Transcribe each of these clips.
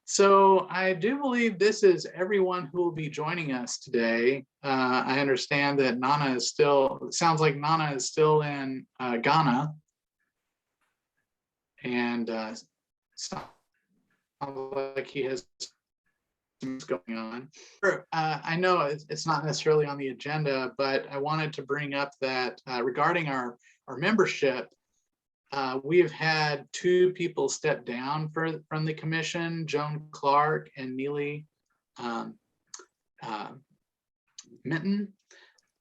So I do believe this is everyone who will be joining us today. I understand that Nana is still, it sounds like Nana is still in Ghana. And sounds like he has things going on. I know it's not necessarily on the agenda, but I wanted to bring up that regarding our membership, we have had two people step down from the commission, Joan Clark and Neely Minton.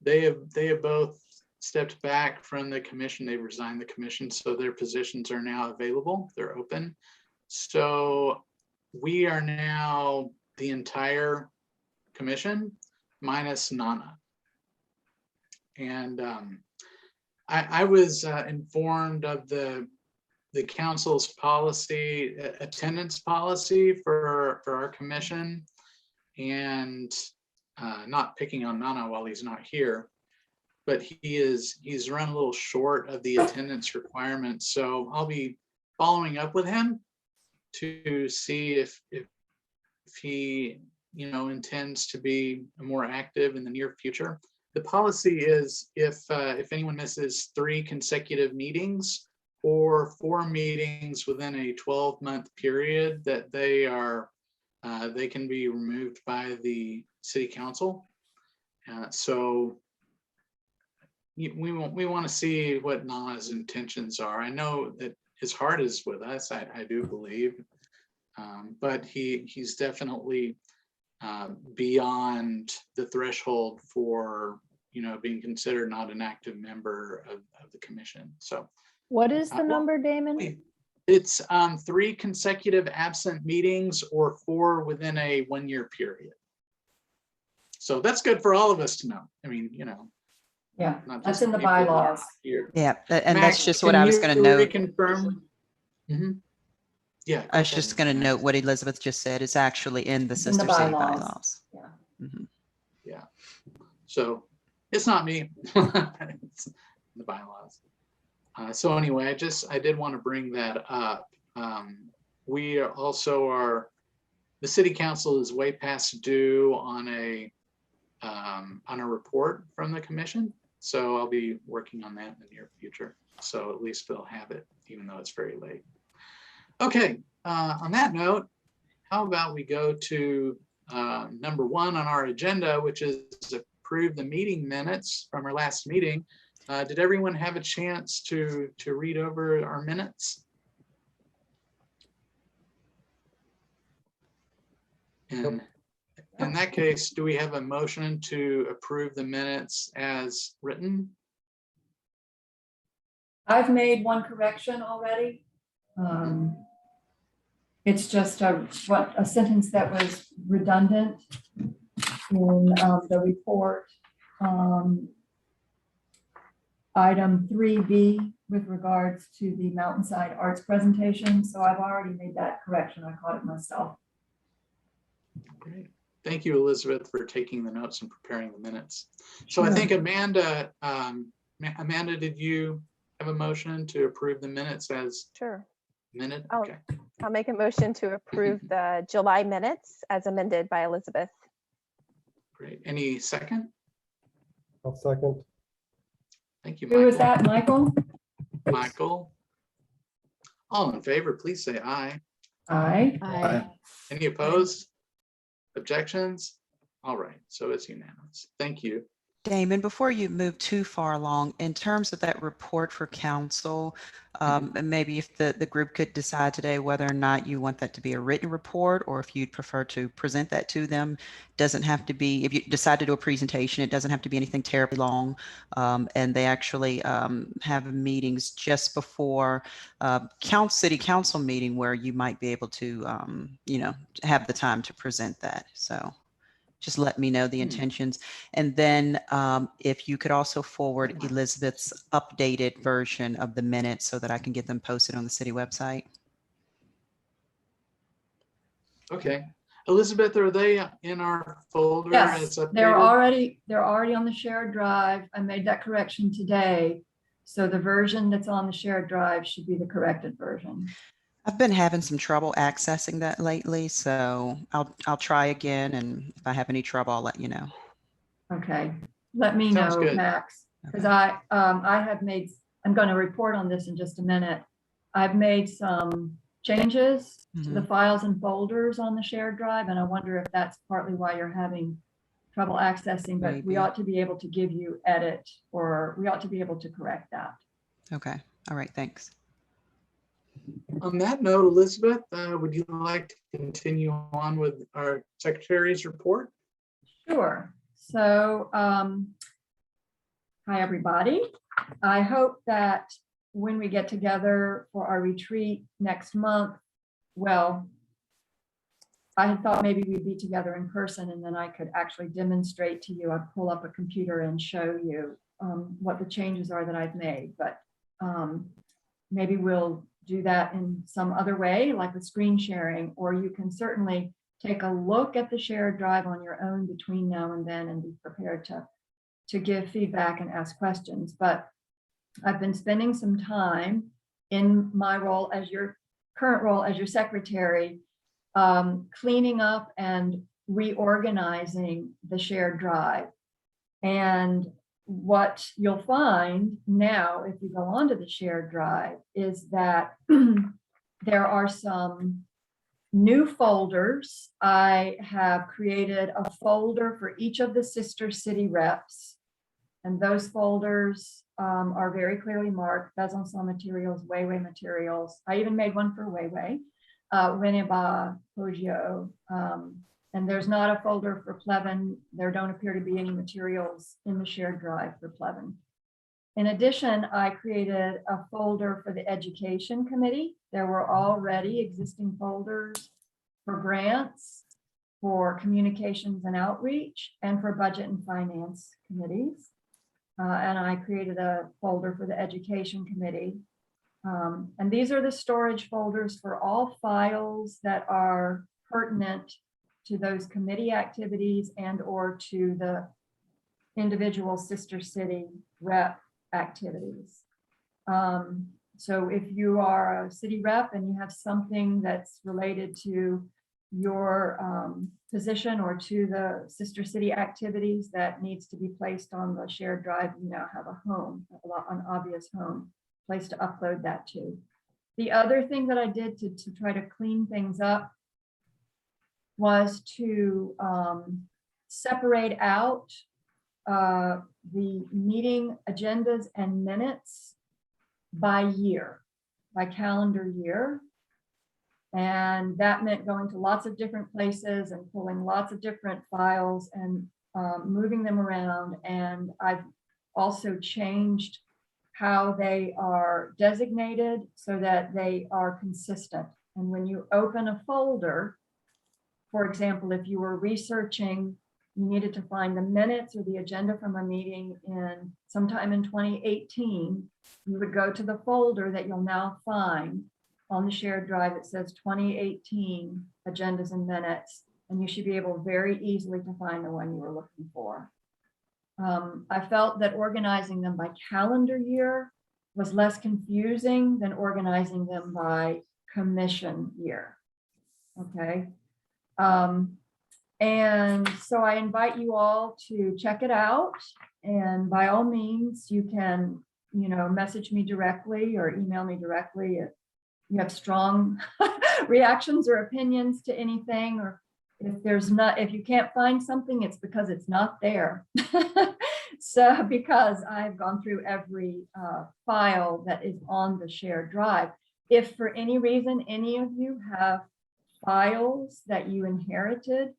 They have both stepped back from the commission. They've resigned the commission, so their positions are now available. They're open. So we are now the entire commission minus Nana. And I was informed of the council's policy, attendance policy for our commission, and not picking on Nana while he's not here, but he's run a little short of the attendance requirements. So I'll be following up with him to see if he intends to be more active in the near future. The policy is if anyone misses 3 consecutive meetings or 4 meetings within a 12-month period, that they can be removed by the city council. So we want to see what Nana's intentions are. I know that his heart is with us, I do believe, but he's definitely beyond the threshold for being considered not an active member of the commission. So what is the number, Damon? It's 3 consecutive absent meetings or 4 within a 1-year period. So that's good for all of us to know. I mean, yeah, that's in the bylaws. Yeah, and Max, that's just what I was going to note. Reconfirm? Mm-hmm. Yeah, I was just going to note what Elizabeth just said is actually in the sister city bylaws. Yeah. Mm-hmm. Yeah. So it's not me. It's the bylaws. So anyway, I did want to bring that up. We also the city council is way past due on a report from the commission. So I'll be working on that in the near future. So at least they'll have it, even though it's very late. Okay, on that note, how about we go to number 1 on our agenda, which is approve the meeting minutes from our last meeting. Did everyone have a chance to read over our minutes? And in that case, do we have a motion to approve the minutes as written? I've made one correction already. It's just a sentence that was redundant in the report. Item 3B with regards to the Mountainside Arts presentation. So I've already made that correction. I caught it myself. Great. Thank you, Elizabeth, for taking the notes and preparing the minutes. So Sure. I think Amanda, did you have a motion to approve the minutes as Sure. minute? Oh. Okay. I'll make a motion to approve the July minutes as amended by Elizabeth. Great. Any second? I'll second. Thank you, Who Michael. is that, Michael? Michael. All in favor, please say aye. Aye. Aye. Any opposed? Objections? All right, so it's unanimous. Thank you. Damon, before you move too far along, in terms of that report for council, and maybe if the group could decide today whether or not you want that to be a written report or if you'd prefer to present that to them. Doesn't have to be, if you decide to do a presentation, it doesn't have to be anything terribly long. And they actually have meetings just before city council meeting where you might be able to, have the time to present that. So just let me know the intentions. And then if you could also forward Elizabeth's updated version of the minutes so that I can get them posted on the city website. Okay. Elizabeth, are they in our folder? Yes, as updated? they're already on the shared drive. I made that correction today. So the version that's on the shared drive should be the corrected version. I've been having some trouble accessing that lately, so I'll try again, and if I have any trouble, I'll let you know. Okay, let me Sounds know, good. Max, because Okay. I have made, I'm going to report on this in just a minute. I've made some changes to the files and folders on the shared drive, and I wonder if that's partly why you're having trouble accessing, but we Maybe. ought to be able to give you edit, or we ought to be able to correct that. Okay. All right. Thanks. On that note, Elizabeth, would you like to continue on with our secretary's report? Sure. So, hi, everybody. I hope that when we get together for our retreat next month, well, I had thought maybe we'd be together in person and then I could actually demonstrate to you. I'd pull up a computer and show you what the changes are that I've made, but maybe we'll do that in some other way, like with screen sharing, or you can certainly take a look at the shared drive on your own between now and then and be prepared to give feedback and ask questions. But I've been spending some time in my role as your current role as your secretary, cleaning up and reorganizing the shared drive. And what you'll find now, if you go onto the shared drive, is that there are some new folders. I have created a folder for each of the sister city reps, and those folders are very clearly marked: Besançon materials, Weiwei materials. I even made one for Weiwei, Winneba, Poggio, and there's not a folder for Pleven. There don't appear to be any materials in the shared drive for Pleven. In addition, I created a folder for the Education Committee. There were already existing folders for grants, for communications and outreach, and for budget and finance committees. And I created a folder for the Education Committee. And these are the storage folders for all files that are pertinent to those committee activities and or to the individual sister city rep activities. So if you are a city rep and you have something that's related to your position or to the sister city activities that needs to be placed on the shared drive, you now have a home, an obvious home place to upload that to. The other thing that I did to try to clean things up was to separate out the meeting agendas and minutes by year, by calendar year. And that meant going to lots of different places and pulling lots of different files and moving them around. And I've also changed how they are designated so that they are consistent. And when you open a folder, for example, if you were researching, you needed to find the minutes or the agenda from a meeting in sometime in 2018, you would go to the folder that you'll now find on the shared drive that says 2018 agendas and minutes, and you should be able very easily to find the one you were looking for. I felt that organizing them by calendar year was less confusing than organizing them by commission year. Okay. And so I invite you all to check it out. And by all means, you can, message me directly or email me directly if you have strong reactions or opinions to anything, or if you can't find something, it's because it's not there. So because I've gone through every file that is on the shared drive. If for any reason, any of you have files that you inherited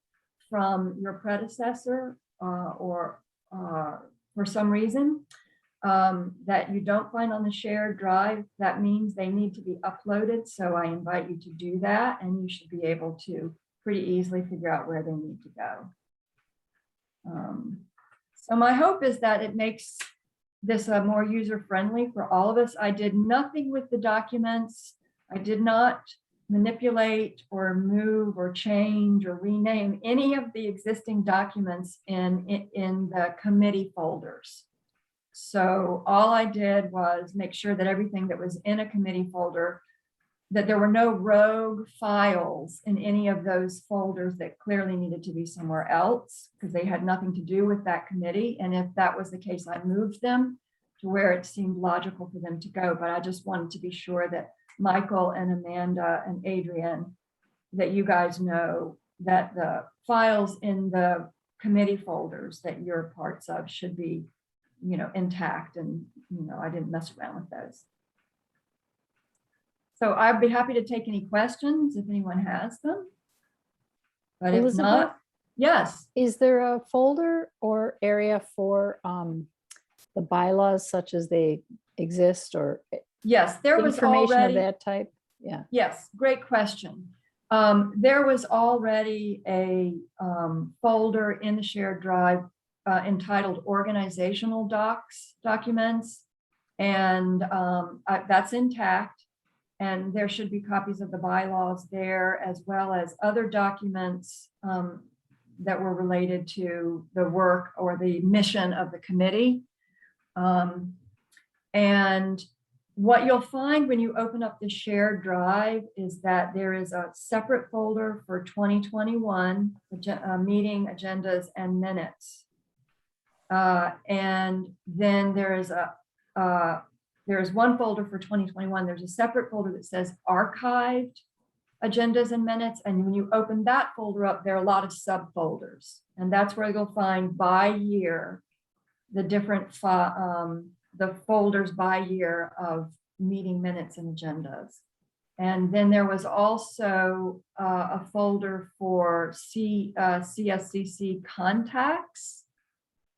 from your predecessor or for some reason that you don't find on the shared drive, that means they need to be uploaded. So I invite you to do that, and you should be able to pretty easily figure out where they need to go. So my hope is that it makes this more user-friendly for all of us. I did nothing with the documents. I did not manipulate or move or change or rename any of the existing documents in the committee folders. So all I did was make sure that everything that was in a committee folder that there were no rogue files in any of those folders that clearly needed to be somewhere else because they had nothing to do with that committee. And if that was the case, I moved them to where it seemed logical for them to go. But I just wanted to be sure that Michael and Amanda and Adrian, that you guys know that the files in the committee folders that you're parts of should be, intact, and, I didn't mess around with those. So I'd be happy to take any questions if anyone has them. But if Elizabeth? not, yes, Is there a folder or area for the bylaws such as they exist, or yes, there was information of already, that type? Yeah. yes, great question. There was already a folder in the shared drive entitled organizational documents. And that's intact. And there should be copies of the bylaws there, as well as other documents that were related to the work or the mission of the committee. And what you'll find when you open up the shared drive is that there is a separate folder for 2021 meeting agendas and minutes. And then there is one folder for 2021. There's a separate folder that says archived agendas and minutes. And when you open that folder up, there are a lot of subfolders. And that's where you'll find by year, the different the folders by year of meeting minutes and agendas. And then there was also a folder for CSCC contacts.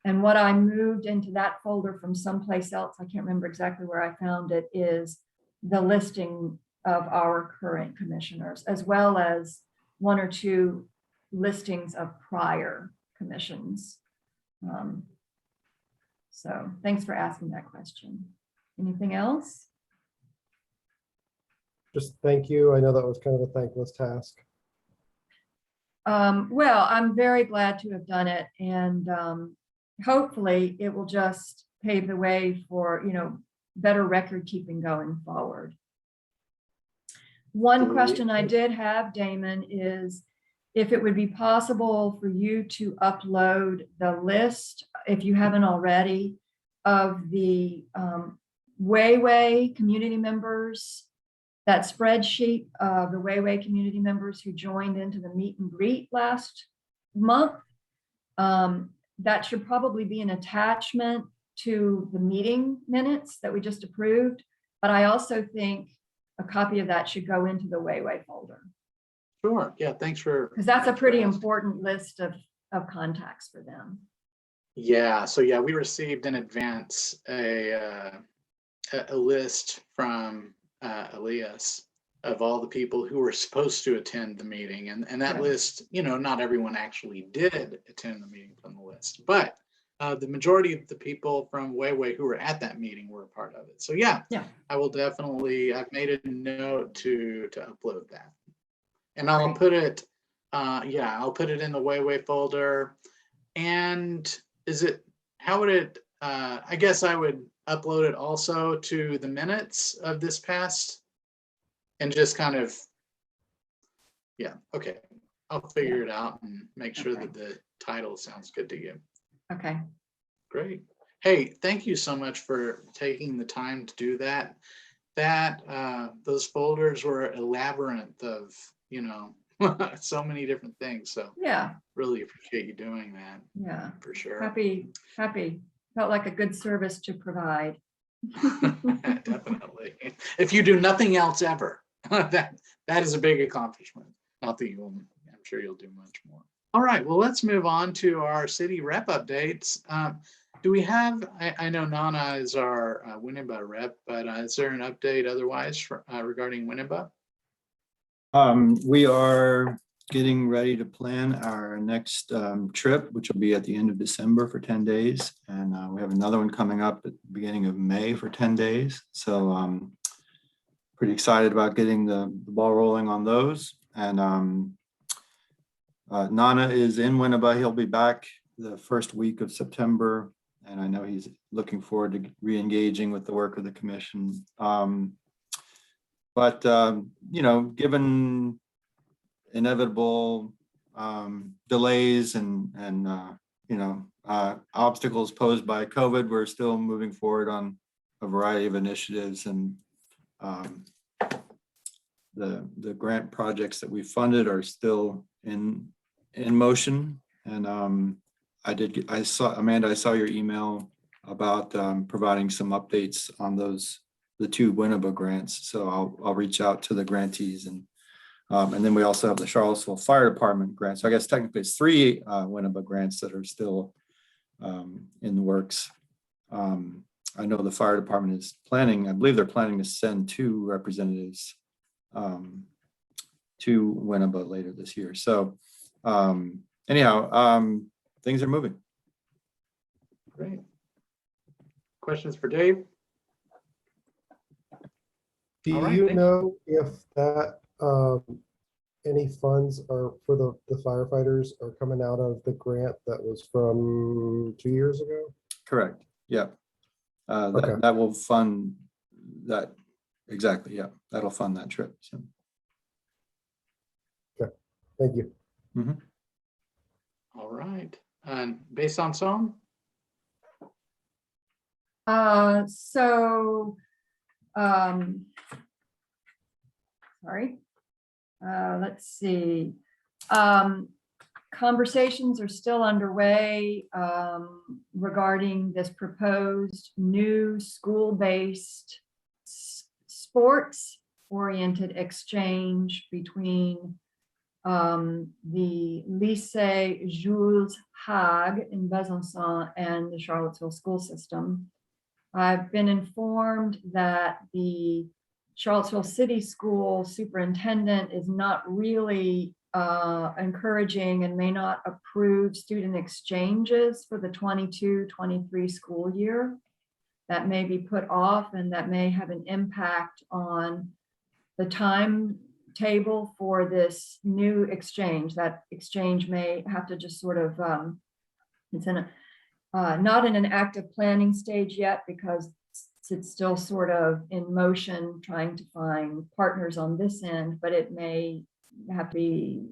And what I moved into that folder from someplace else, I can't remember exactly where I found it, is the listing of our current commissioners, as well as one or two listings of prior commissions. So thanks for asking that question. Anything else? Just thank you. I know that was kind of a thankless task. Well, I'm very glad to have done it, and hopefully it will just pave the way for, better record keeping going forward. One question I did have, Damon, is if it would be possible for you to upload the list, if you haven't already, of the Wayway community members, that spreadsheet of the Wayway community members who joined into the meet and greet last month. That should probably be an attachment to the meeting minutes that we just approved. But I also think a copy of that should go into the Wayway folder. Sure. Yeah. Thanks for. Because that's a pretty asking. important list of contacts for them. Yeah. So yeah, we received in advance a list from Elias of all the people who were supposed to attend the meeting, and that Yeah. list, not everyone actually did attend the meeting from the list, but the majority of the people from Wayway who were at that meeting were a part of it. So yeah, I will definitely. I've made a note to upload that, and I'll put it. I'll put it in the Wayway folder. And how would it? I guess I would upload it also to the minutes of this past. And just kind of, okay. I'll figure it out and make sure that the title sounds good to you. Okay. Great. Hey, thank you so much for taking the time to do that. Those folders were a labyrinth of, so many different things. So Yeah. really appreciate you doing that. Yeah. For sure. Happy. Felt like a good service to provide. Definitely. If you do nothing else ever, that is a big accomplishment. Not that you will, I'm sure you'll do much more. All right, well, let's move on to our city rep updates. Do we have, I know Nana is our Winneba rep, but is there an update otherwise regarding Winneba? We are getting ready to plan our next trip, which will be at the end of December for 10 days. And we have another one coming up at the beginning of May for 10 days. So pretty excited about getting the ball rolling on those. And Nana is in Winneba. He'll be back the first week of September. And I know he's looking forward to re-engaging with the work of the commission. But But, given inevitable delays and obstacles posed by COVID, we're still moving forward on a variety of initiatives, and the grant projects that we funded are still in motion. And I saw, Amanda, I saw your email about providing some updates on the 2 Winneba grants. So I'll reach out to the grantees, and then we also have the Charlottesville Fire Department grant. So I guess technically it's 3 Winneba grants that are still in the works. I know the fire department is planning, I believe they're planning to send 2 representatives to Winneba later this year. So anyhow, things are moving. Great. Questions for Dave? Do All right, you thank you. know if that, any funds are for the firefighters are coming out of the grant that was from 2 years ago? Correct. Yeah. Okay. That will fund that. Exactly. Yeah. That'll fund that trip. So. Thank you. Mhm. All right. And based on some, Sorry. Let's see. Conversations are still underway regarding this proposed new school-based sports-oriented exchange between the Lycée Jules Hague in Besançon and the Charlottesville school system. I've been informed that the Charlottesville City School superintendent is not really encouraging and may not approve student exchanges for the 22-23 school year. That may be put off, and that may have an impact on the timetable for this new exchange. That exchange may have to just sort of, it's in a, not in an active planning stage yet, because it's still sort of in motion trying to find partners on this end, but it may have to be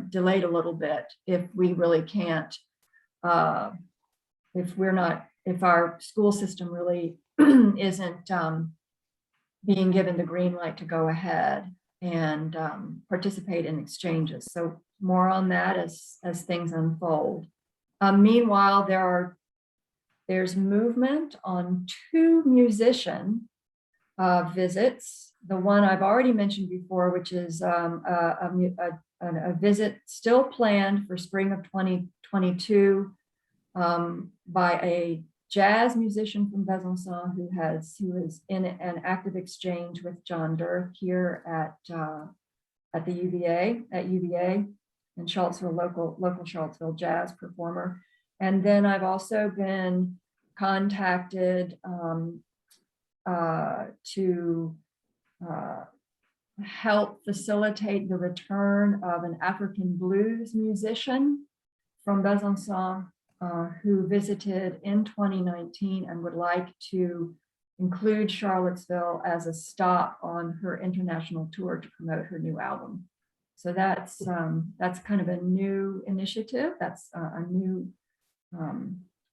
delayed a little bit if we really can't, if our school system really isn't being given the green light to go ahead and participate in exchanges. So more on that as things unfold. Meanwhile, there's movement on 2 musician visits. The one I've already mentioned before, which is a visit still planned for spring of 2022 by a jazz musician from Besançon who is in an active exchange with John Dirk here at the UVA, and Charlottesville, local Charlottesville jazz performer. And then I've also been contacted to help facilitate the return of an African blues musician from Besançon who visited in 2019 and would like to include Charlottesville as a stop on her international tour to promote her new album. So that's kind of a new initiative. That's a new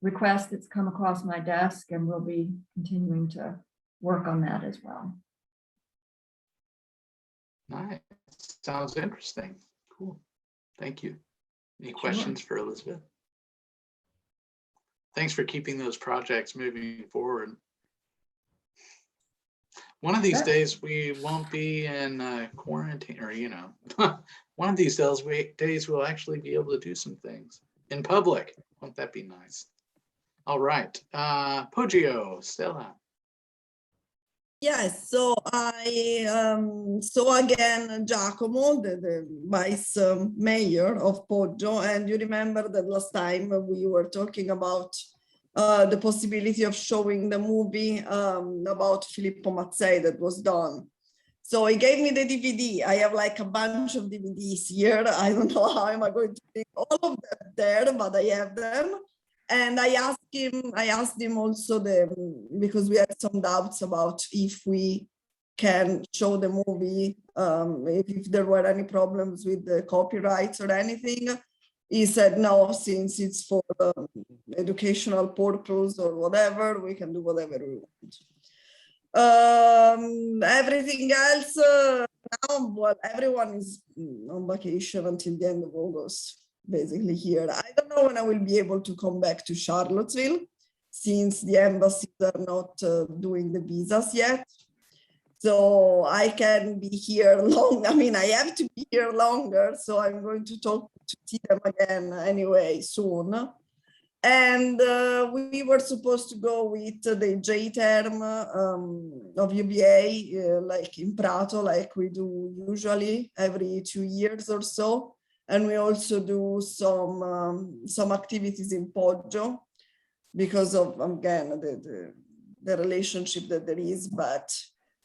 request that's come across my desk, and we'll be continuing to work on that as well. nice. Sounds interesting. Cool. Thank you. Any questions for Elizabeth? Thanks for keeping those projects moving forward. One of these Sure. days we won't be in quarantine, or one of these days we'll actually be able to do some things in public. Won't that be nice? All right, Poggio, Stella. Yes, so I saw again Giacomo, the vice mayor of Poggio, and you remember that last time we were talking about the possibility of showing the movie about Filippo Mazzei that was done. So he gave me the DVD. I have like a bunch of DVDs here. I don't know how am I going to bring all of them there, but I have them. And I asked him also because we had some doubts about if we can show the movie. If there were any problems with the copyrights or anything, he said no, since it's for educational purpose or whatever, we can do whatever we want. Everything else now, well, everyone is on vacation until the end of August, basically here. I don't know when I will be able to come back to Charlottesville, since the embassies are not doing the visas yet. So I can be here long. I mean, I have to be here longer. So I'm going to see them again anyway soon. And we were supposed to go with the J term of UBA, like in Prato, like we do usually every 2 years or so. And we also do some activities in Poggio because of, again, the relationship that there is. But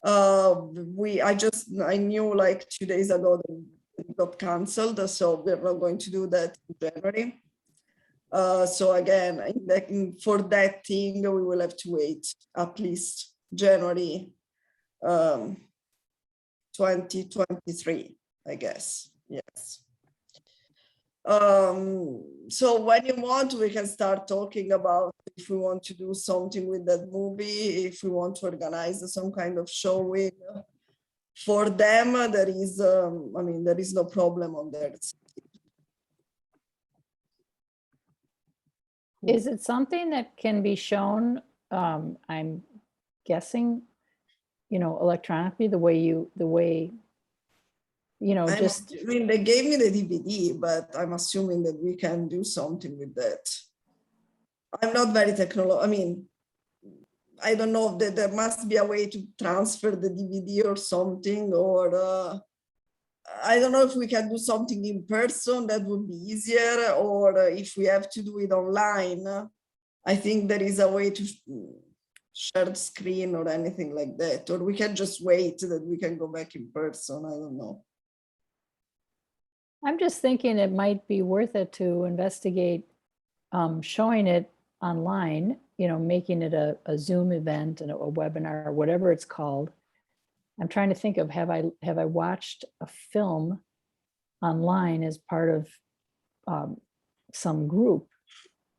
I knew like 2 days ago that it got canceled. So we're not going to do that in January. So again, for that thing, we will have to wait at least January 2023, I guess. Yes. So when you want, we can start talking about if we want to do something with that movie, if we want to organize some kind of showing for them. There is, I mean, there is no problem on that. Is it something that can be shown, I'm guessing, electronically, the way, just, I mean, they gave me the DVD, but I'm assuming that we can do something with that. I'm not very technological. I mean, I don't know that there must be a way to transfer the DVD or something, or I don't know if we can do something in person, that would be easier, or if we have to do it online. I think there is a way to share the screen or anything like that, or we can just wait that we can go back in person. I don't know. I'm just thinking it might be worth it to investigate showing it online, making it a Zoom event and a webinar or whatever it's called. I'm trying to think of, have I watched a film online as part of some group?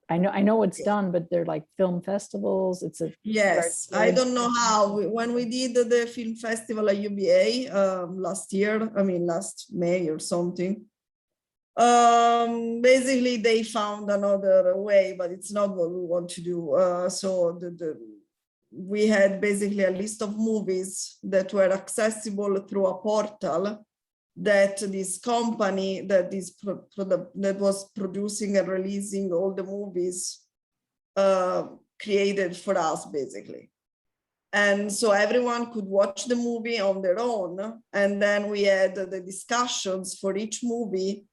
I know it's done, but they're like film festivals. Yes, I don't know how. When we did the film festival at UBA last year, I mean last May or something, basically they found another way, but it's not what we want to do. So we had basically a list of movies that were accessible through a portal that this company that was producing and releasing all the movies created for us, basically. And so everyone could watch the movie on their own. And then we had the discussions for each movie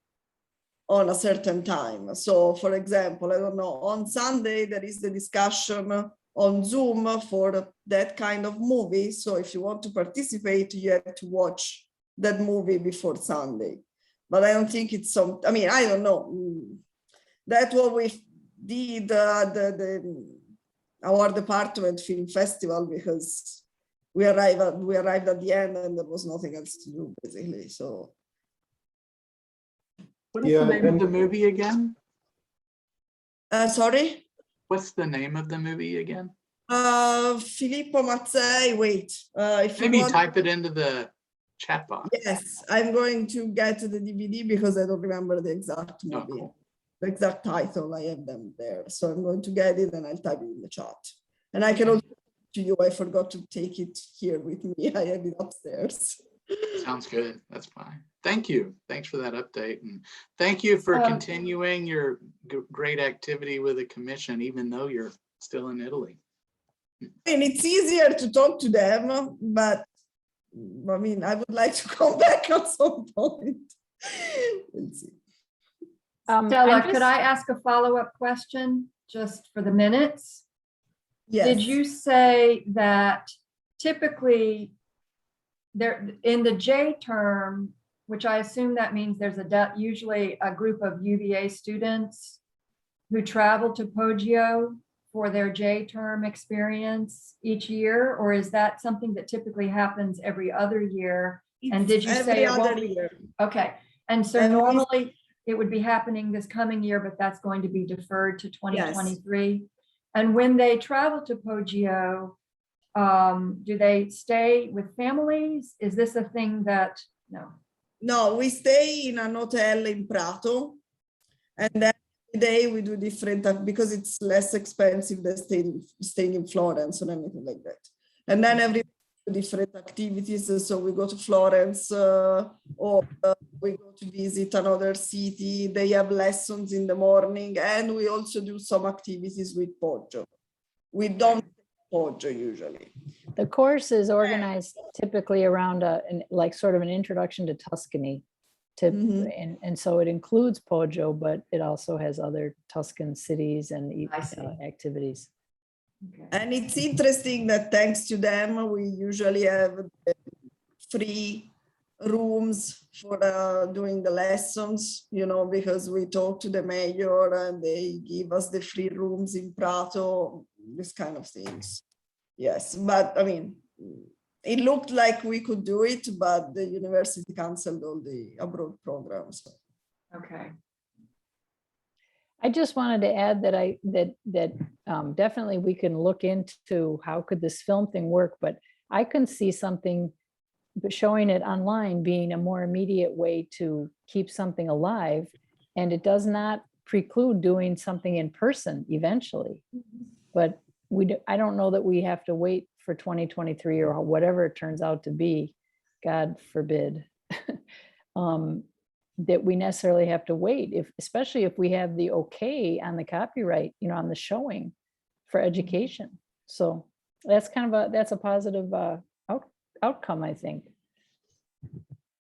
on a certain time. So for example, I don't know, on Sunday, there is the discussion on Zoom for that kind of movie. So if you want to participate, you have to watch that movie before Sunday. But I don't think it's I mean, I don't know. That's what we did our department film festival, because we arrived at the end and there was nothing else to do, basically. So. What is the name of the movie again? Sorry? What's the name of the movie again? Filippo Mazzei, wait. If Maybe you want, type it into the chat box. yes, I'm going to get the DVD because I don't remember the exact movie. Oh, cool. The exact title, I have them there. So I'm going to get it and I'll type it in the chat. And I can also to you, I forgot to take it here with me. I have it upstairs. Sounds good. That's fine. Thank you. Thanks for that update. And thank you for continuing your great activity with the commission, even though you're still in Italy. And it's easier to talk to them, but I mean, I would like to come back at some point. We'll see. Stella, could I ask a follow-up question just for the minutes? Yes. Did you say that typically there in the J term, which I assume that means there's usually a group of UVA students who travel to Poggio for their J-term experience each year? Or is that something that typically happens every other year? And did you say Every it won't other be? year. Okay, and so And we- normally it would be happening this coming year, but that's going to be deferred to 2023. And when they travel to Poggio, do they stay with families? Is this a thing that, no? No, we stay in an hotel in Prato, and then every day we do different, because it's less expensive than staying in Florence or anything like that. And then every day we do different activities. So we go to Florence, or we go to visit another city. They have lessons in the morning, and we also do some activities with Poggio. We don't Poggio usually. The course is organized typically around like sort of an introduction to Tuscany. Mhm. And so it includes Poggio, but it also has other Tuscan cities and I see. activities. Okay. And it's interesting that thanks to them, we usually have free rooms for doing the lessons, because we talk to the mayor and they give us the free rooms in Prato, this kind of things. Yes, but I mean, it looked like we could do it, but the university canceled all the abroad programs. Okay. I just wanted to add that definitely we can look into how could this film thing work, but I can see something, but showing it online being a more immediate way to keep something alive. And it does not preclude doing something in person eventually. But I don't know that we have to wait for 2023 or whatever it turns out to be, God forbid, that we necessarily have to wait, especially if we have the okay on the copyright, on the showing for education. So that's that's a positive outcome, I think.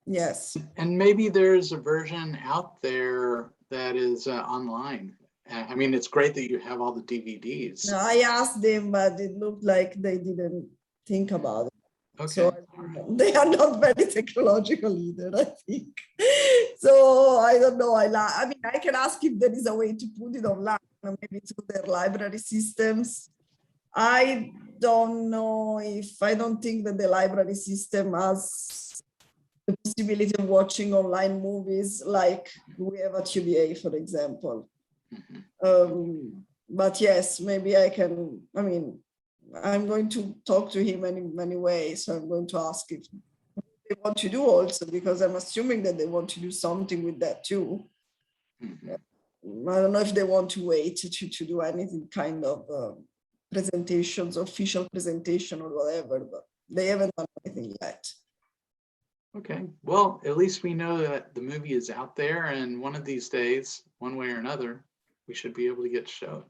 Yes. And maybe there's a version out there that is online. I mean, it's great that you have all the DVDs. No, I asked them, but it looked like they didn't think about it. Okay. So All right. they are not very technological either, I think. So I don't know. I mean, I can ask if there is a way to put it online, maybe through their library systems. I don't know I don't think that the library system has the possibility of watching online movies like we have at UVA, for example. Mhm. But yes, maybe I can, I mean, I'm going to talk to him in many ways. So I'm going to ask if they want to do also, because I'm assuming that they want to do something with that too. Mhm. I don't know if they want to wait to do anything kind of presentations, official presentation or whatever, but they haven't done anything yet. Okay, well, at least we know that the movie is out there, and one of these days, one way or another, we should be able to get shown.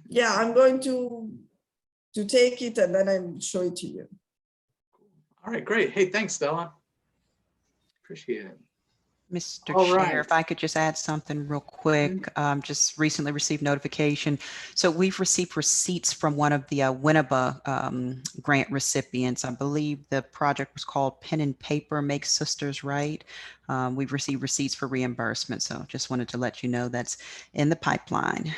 Yeah, I'm going to take it and then I'll show it to you. All right, great. Hey, thanks, Stella. Appreciate it. Mr. All Chair, right. if I could just add something real quick, just recently received notification. So we've received receipts from one of the Winneba grant recipients. I believe the project was called Pen and Paper Make Sisters Right. We've received receipts for reimbursement. So just wanted to let you know that's in the pipeline.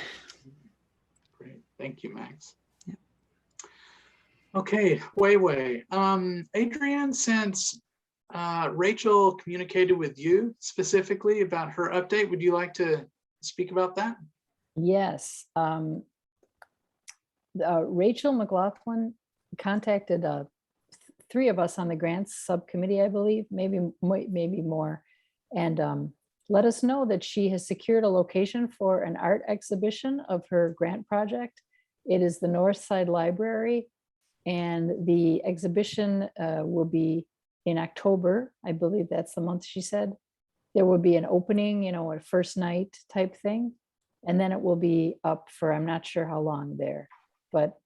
Great. Thank you, Max. Yep. Okay, Wei. Adrienne, since Rachel communicated with you specifically about her update, would you like to speak about that? Yes. Rachel McLaughlin contacted three of us on the grants subcommittee, I believe, maybe more, and let us know that she has secured a location for an art exhibition of her grant project. It is the Northside Library, and the exhibition will be in October. I believe that's the month she said. There will be an opening, a first night type thing, and then it will be up for, I'm not sure how long there, but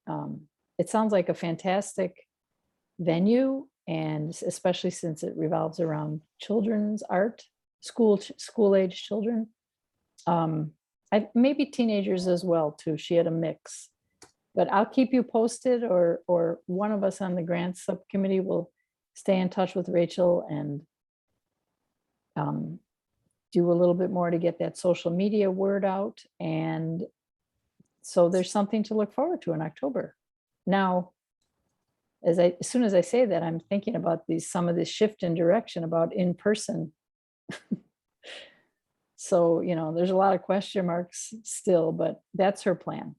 it sounds like a fantastic venue, and especially since it revolves around children's art, school age children. Maybe teenagers as well too. She had a mix, but I'll keep you posted, or one of us on the grants subcommittee will stay in touch with Rachel and do a little bit more to get that social media word out and So there's something to look forward to in October. Now, as soon as I say that, I'm thinking about some of this shift in direction about in person. So, there's a lot of question marks still, but that's her plan.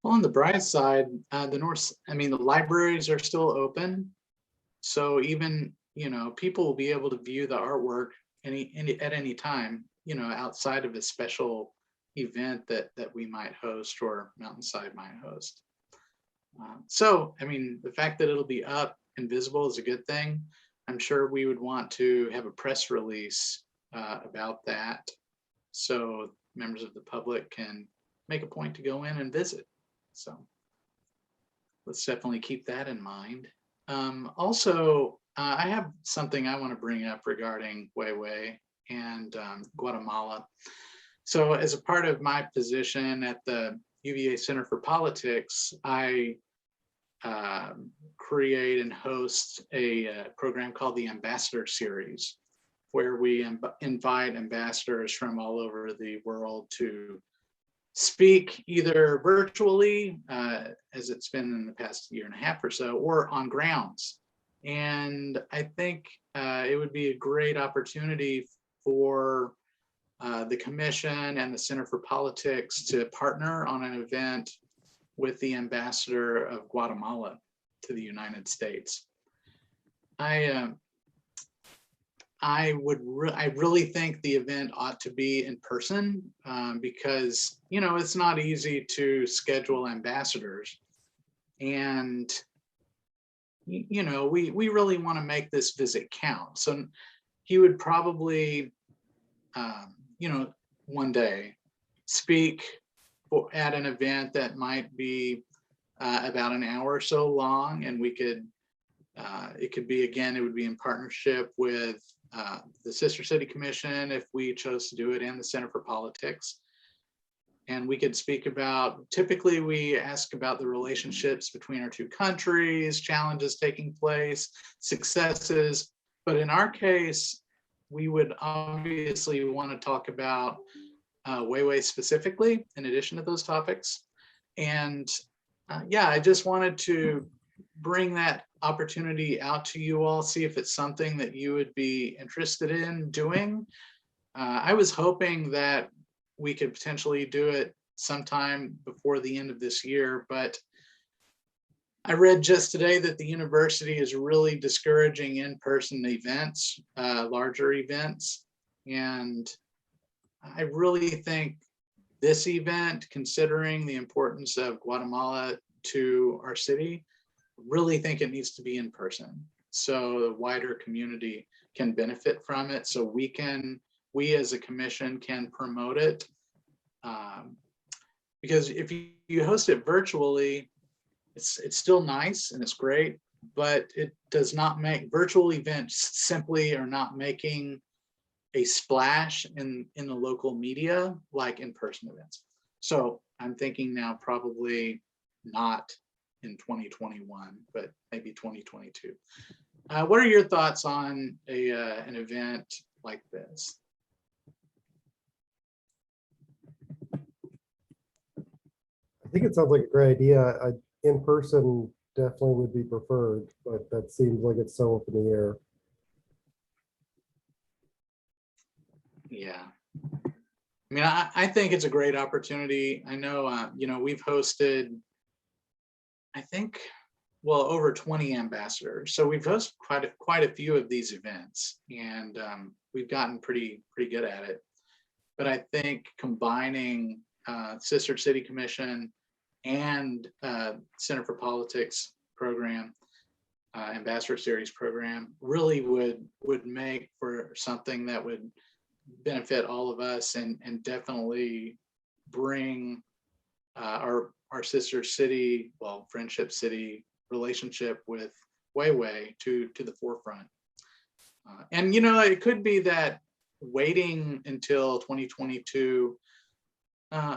Well, on the bright side, the libraries are still open. So even, people will be able to view the artwork at any time, outside of a special event that we might host or Mountainside might host. So, the fact that it'll be up and visible is a good thing. I'm sure we would want to have a press release about that, so members of the public can make a point to go in and visit. So let's definitely keep that in mind. Also, I have something I want to bring up regarding Huehue and Guatemala. So as a part of my position at the UVA Center for Politics, I create and host a program called the Ambassador Series, where we invite ambassadors from all over the world to speak either virtually, as it's been in the past year and a half or so, or on grounds. And I think it would be a great opportunity for the Commission and the Center for Politics to partner on an event with the ambassador of Guatemala to the United States. I really think the event ought to be in person because, it's not easy to schedule ambassadors. And, we really want to make this visit count. So he would probably, one day speak at an event that might be about an hour or so long, and we could, it could be, again, it would be in partnership with the Sister City Commission if we chose to do it, and the Center for Politics. And we could speak about, typically we ask about the relationships between our two countries, challenges taking place, successes. But in our case, we would obviously want to talk about Huehue specifically, in addition to those topics. And I just wanted to bring that opportunity out to you all, see if it's something that you would be interested in doing. I was hoping that we could potentially do it sometime before the end of this year, but I read just today that the university is really discouraging in-person events, larger events. And I really think this event, considering the importance of Guatemala to our city, really think it needs to be in person, so the wider community can benefit from it. So we as a commission can promote it. Because if you host it virtually, it's still nice and it's great, but it does not make, virtual events simply are not making a splash in the local media like in-person events. So I'm thinking now probably not in 2021, but maybe 2022. What are your thoughts on an event like this? I think it sounds like a great idea. In person definitely would be preferred, but that seems like it's so up in the air. Yeah. I think it's a great opportunity. I know, we've hosted, I think, well, over 20 ambassadors. So we've hosted quite a few of these events, and we've gotten pretty good at it. But I think combining Sister City Commission and Center for Politics program, Ambassador Series program, really would make for something that would benefit all of us, and definitely bring our sister city, well, Friendship City relationship with Huehue to the forefront. And it could be that waiting until 2022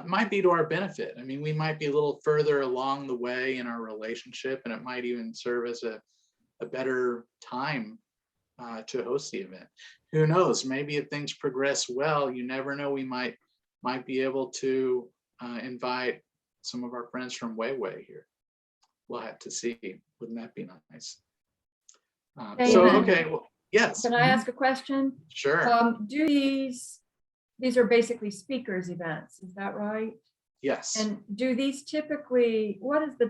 might be to our benefit. We might be a little further along the way in our relationship, and it might even serve as a better time to host the event. Who knows? Maybe if things progress well, you never know, we might be able to invite some of our friends from Wayway here. We'll have to see. Wouldn't that be nice? So, David. okay, well, yes. Can I ask a question? Sure. Do these are basically speakers events, is that right? Yes. And do these typically, what is the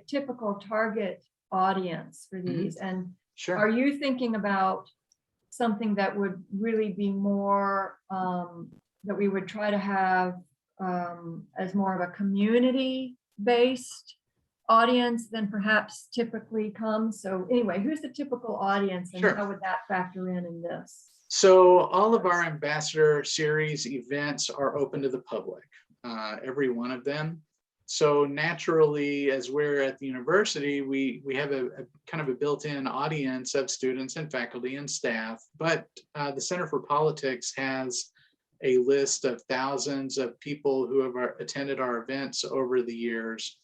typical target audience for these? And Sure. are you thinking about something that would really be more, that we would try to have as more of a community-based audience than perhaps typically comes? So anyway, who's the typical audience and Sure. how would that factor in this? So all of our ambassador series events are open to the public, every one of them. So naturally, as we're at the university, we have a kind of a built-in audience of students and faculty and staff, but the Center for Politics has a list of thousands of people who have attended our events over the years,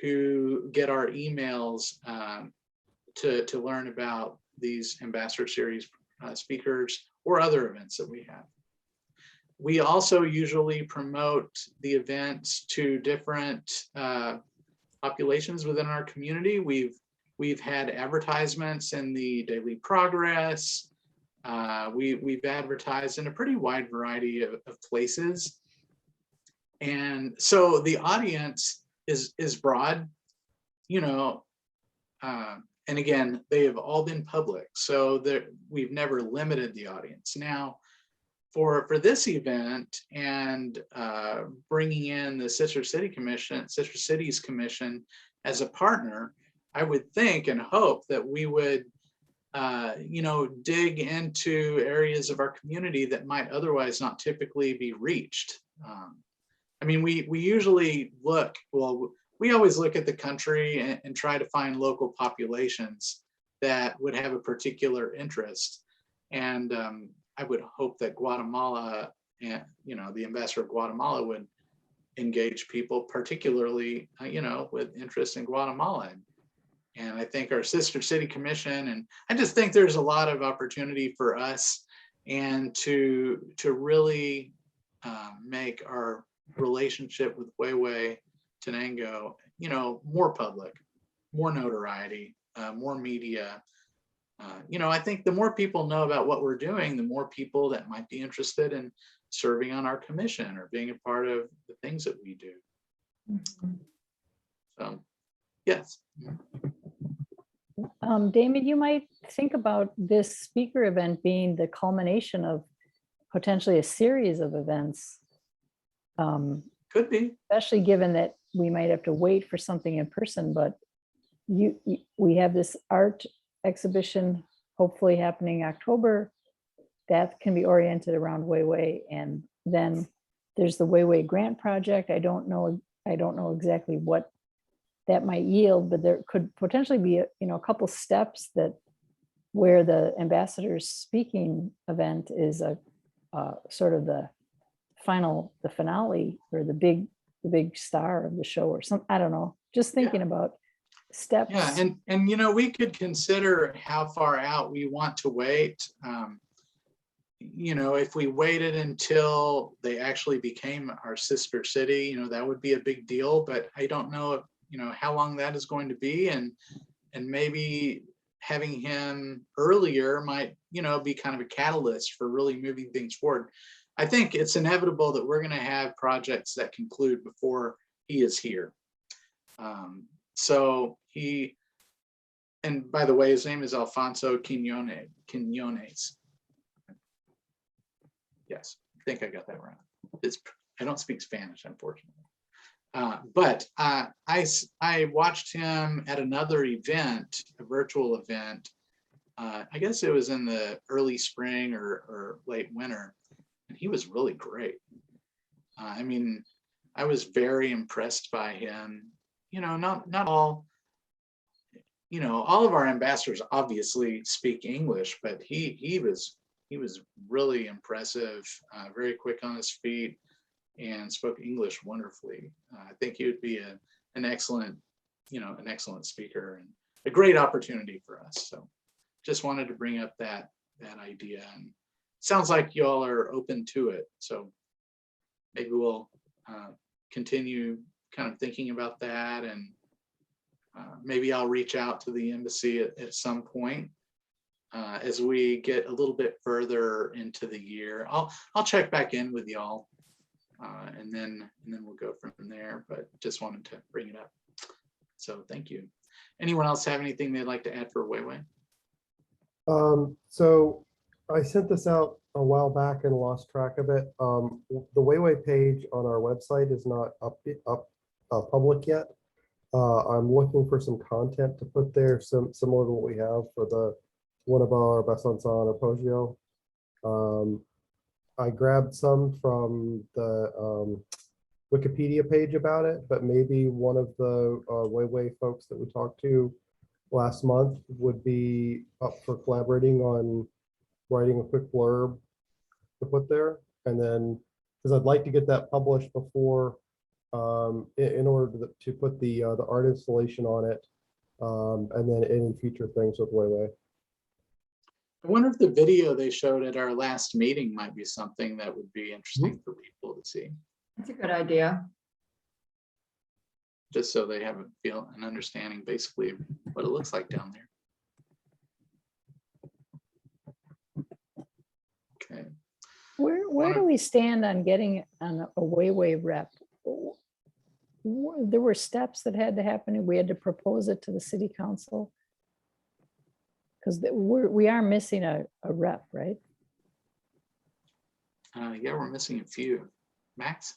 who get our emails to learn about these ambassador series speakers or other events that we have. We also usually promote the events to different populations within our community. We've had advertisements in the Daily Progress. We've advertised in a pretty wide variety of places. And so the audience is broad, you know, and again, they have all been public, so we've never limited the audience. Now, for this event and bringing in the Sister Cities Commission as a partner, I would think and hope that we would, you know, dig into areas of our community that might otherwise not typically be reached. I mean, we usually look, well, we always look at the country and try to find local populations that would have a particular interest. And I would hope that Guatemala, and you know, the ambassador of Guatemala would engage people, particularly, you know, with interest in Guatemala. And I think our Sister City Commission, and I just think there's a lot of opportunity for us and to really make our relationship with Wayway Tenango, you know, more public, more notoriety, more media. You know, I think the more people know about what we're doing, the more people that might be interested in serving on our commission or being a part of the things that we do. So, yes. Damon, you might think about this speaker event being the culmination of potentially a series of events. Could be. Especially given that we might have to wait for something in person, but we have this art exhibition hopefully happening October that can be oriented around Wayway, and then there's the Wayway grant project. I don't know exactly what that might yield, but there could potentially be a couple steps that where the ambassador's speaking event is a sort of the finale or the big star of the show or something. I don't know, just thinking about steps. Yeah, and you know, we could consider how far out we want to wait. You know, if we waited until they actually became our sister city, you know, that would be a big deal, but I don't know, you know, how long that is going to be, and maybe having him earlier might, you know, be kind of a catalyst for really moving things forward. I think it's inevitable that we're going to have projects that conclude before he is here. So he, and by the way, his name is Alfonso Quinones. Yes, I think I got that right. I don't speak Spanish, unfortunately. But I watched him at another event, a virtual event. I guess it was in the early spring or late winter, and he was really great. I mean, I was very impressed by him. You know, not all, you know, all of our ambassadors obviously speak English, but he was really impressive, very quick on his feet, and spoke English wonderfully. I think he would be an excellent, you know, an excellent speaker and a great opportunity for us. So just wanted to bring up that idea, and sounds like y'all are open to it. So maybe we'll continue kind of thinking about that, and maybe I'll reach out to the embassy at some point as we get a little bit further into the year. I'll check back in with y'all, and then we'll go from there. But just wanted to bring it up. So thank you. Anyone else have anything they'd like to add for Weiwei? So I sent this out a while back and lost track of it. The Weiwei page on our website is not public yet. I'm looking for some content to put there, similar to what we have for one of our Besançon or Poggio. I grabbed some from the Wikipedia page about it, but maybe one of the Weiwei folks that we talked to last month would be up for collaborating on writing a quick blurb to put there. And then, because I'd like to get that published before, in order to put the art installation on it, and then any future things with Weiwei. I wonder if the video they showed at our last meeting might be something that would be interesting for people to see, That's a good idea. just so they have an understanding basically of what it looks like down there. Okay. Where do we stand on getting on a Weiwei rep? There were steps that had to happen. We had to propose it to the city council. Because we are missing a rep, right? Yeah, we're missing a few. Max?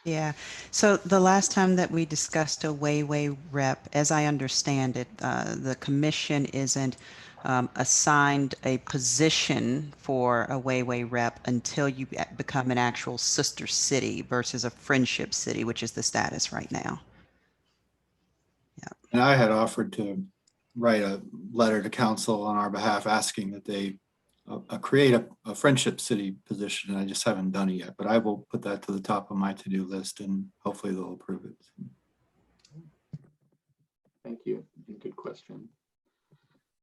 Yeah, so the last time that we discussed a Weiwei rep, as I understand it, the commission isn't assigned a position for a Weiwei rep until you become an actual sister city versus a friendship city, which is the status right now. And I had offered to write a letter to council on our behalf asking that they create a friendship city position. I just haven't done it yet, but I will put that to the top of my to-do list and hopefully they'll approve it. Thank you. Good question.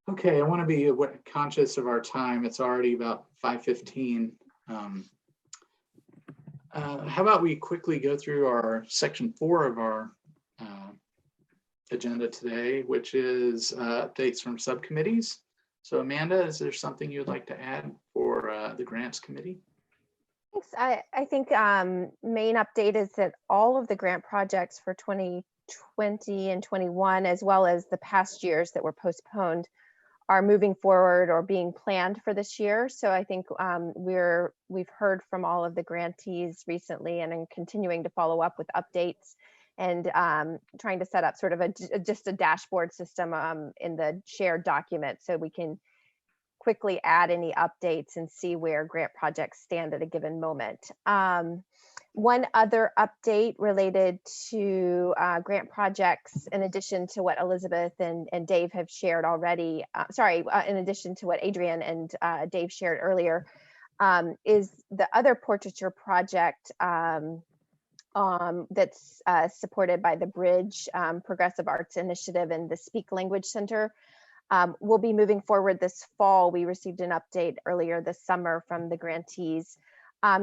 Okay, I want to be conscious of our time. It's already about 5:15. How about we quickly go through our section 4 of our agenda today, which is updates from subcommittees. So Amanda, is there something you'd like to add for the grants committee? Thanks. I think main update is that all of the grant projects for 2020 and 21, as well as the past years that were postponed, are moving forward or being planned for this year. So I think we've heard from all of the grantees recently and continuing to follow up with updates and trying to set up sort of just a dashboard system in the shared document so we can quickly add any updates and see where grant projects stand at a given moment. One other update related to grant projects, in addition to what Elizabeth and Dave have shared already, in addition to what Adrian and Dave shared earlier, is the other portraiture project that's supported by the Bridge Progressive Arts Initiative and the Speak Language Center. We'll be moving forward this fall. We received an update earlier this summer from the grantees.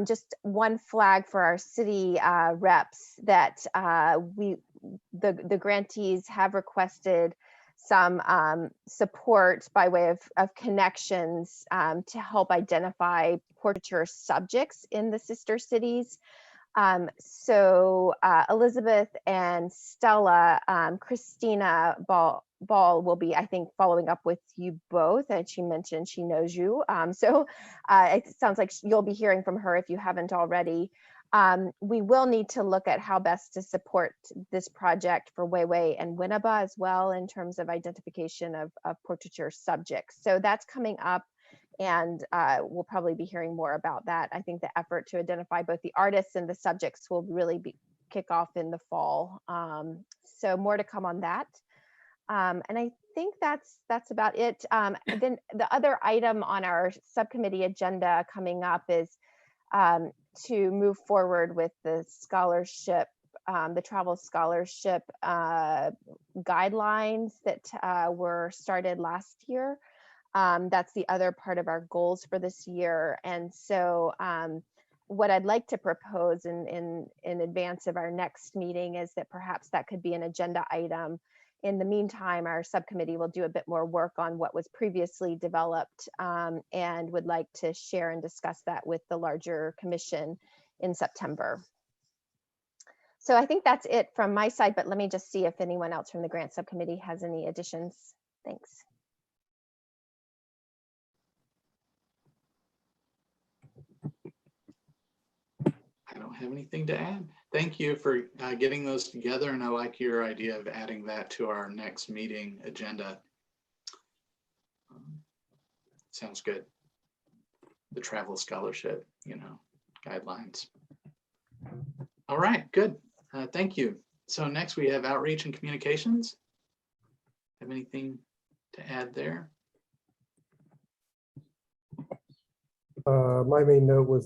Just one flag for our city reps that the grantees have requested some support by way of connections to help identify portraiture subjects in the sister cities. So Elizabeth and Stella, Christina Ball will be, I think, following up with you both, and she mentioned she knows you. So it sounds like you'll be hearing from her if you haven't already. We will need to look at how best to support this project for Weiwei and Winneba as well in terms of identification of portraiture subjects. So that's coming up, and we'll probably be hearing more about that. I think the effort to identify both the artists and the subjects will really kick off in the fall. So more to come on that. And I think that's about it. Then the other item on our subcommittee agenda coming up is to move forward with the scholarship, the travel scholarship guidelines that were started last year. That's the other part of our goals for this year. And so what I'd like to propose in advance of our next meeting is that perhaps that could be an agenda item. In the meantime, our subcommittee will do a bit more work on what was previously developed, and would like to share and discuss that with the larger commission in September. So I think that's it from my side, but let me just see if anyone else from the grant subcommittee has any additions. Thanks. I don't have anything to add. Thank you for getting those together, and I like your idea of adding that to our next meeting agenda. Sounds good. The travel scholarship, guidelines. All right, good. Thank you. So next we have outreach and communications. Have anything to add there? My main note was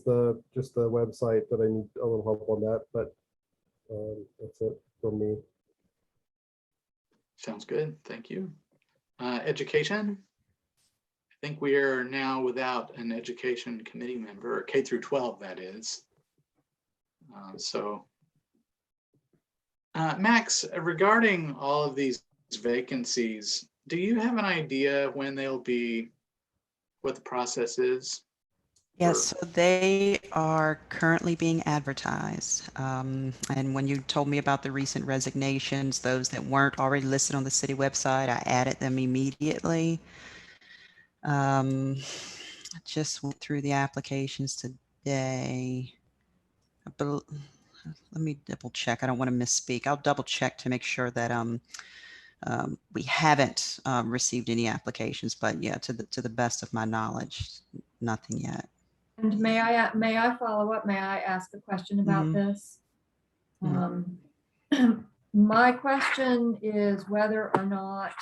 just the website, that I need a little help on that, but that's it from me. Sounds good. Thank you. Education. I think we are now without an education committee member, K through 12, that is. Max, regarding all of these vacancies, do you have an idea when they'll be, what the process is? Yes, so they are currently being advertised. And when you told me about the recent resignations, those that weren't already listed on the city website, I added them immediately. I just went through the applications today. Let me double check. I don't want to misspeak. I'll double check to make sure that we haven't received any applications, but yeah, to the best of my knowledge, nothing yet. And may I follow up? May I ask a question about this? My question is whether or not